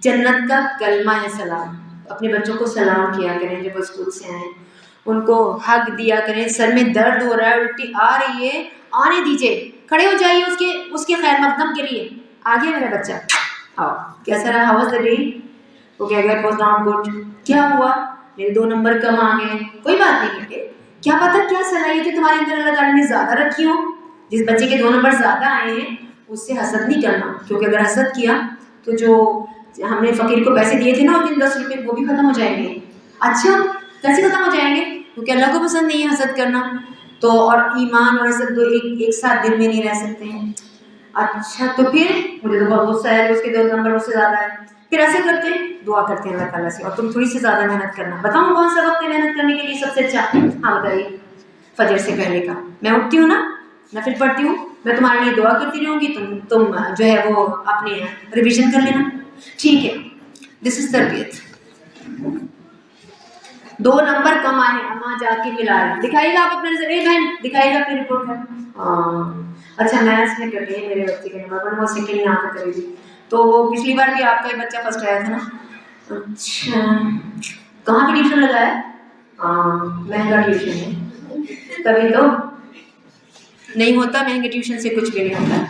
جنت کا کلمہ ہے سلام. اپنے بچوں کو سلام کیا کریں جب وہ اسکول سے آئیں, ان کو حق دیا کریں. سر میں درد ہو رہا ہے, الٹی آ رہی ہے, آنے دیجیے, کھڑے ہو جائیے اس کے خیر مقدم کے لیے. آگے میرا بچہ آؤ, کیسا رہا, ہاؤ واز دا ڈے, وہ کہہ گیا اٹ واز ناٹ گڈ, کیا ہوا, میرے 2 نمبر کم آ گئے. کوئی بات نہیں بیٹے, کیا پتہ کیا صلاحیتیں تمہارے اندر اللہ تعالیٰ نے زیادہ رکھی ہوں. جس بچے کے 2 نمبر زیادہ آئے ہیں اس سے حسد نہیں کرنا, کیونکہ اگر حسد کیا تو جو ہم نے فقیر کو پیسے دیے تھے نا اس دن 10 روپے, وہ بھی ختم ہو جائیں گے. اچھا کیسے ختم ہو جائیں گے, کیونکہ اللہ کو پسند نہیں ہے حسد کرنا. تو اور ایمان اور حسد دو ایک ساتھ دل میں نہیں رہ سکتے ہیں. اچھا تو پھر مجھے تو بہت غصہ ہے, اس کے 2 نمبر اس سے زیادہ ہے. پھر ایسے کرتے ہیں, دعا کرتے ہیں اللہ تعالیٰ سے, اور تم تھوڑی سی زیادہ محنت کرنا. بتاؤں کون سا وقت ہے محنت کرنے کے لیے سب سے اچھا؟ ہاں بتائیے, فجر سے پہلے کا. میں اٹھتی ہوں نا, نفل پڑھتی ہوں, میں تمہارے لیے دعا کرتی رہوں گی, تم جو ہے وہ اپنے ریویژن کر لینا, ٹھیک ہے. دس از تربیت. 2 نمبر کم آئے, اماں جا کے ملا رہے, دکھائیے گا آپ اپنا نظر, بہن دکھائیے گا اپنی رپورٹ کر. اچھا میتھس میں کٹے ہیں میرے بچے کے نمبر, پر وہ سیکنڈ یہاں پہ کرے گی. تو پچھلی بار بھی آپ کا ہی بچہ فرسٹ آیا تھا نا. اچھا کہاں پہ ٹیوشن لگایا؟ مہنگا ٹیوشن ہے, تبھی تو نہیں ہوتا, مہنگے ٹیوشن سے کچھ بھی نہیں ہوتا.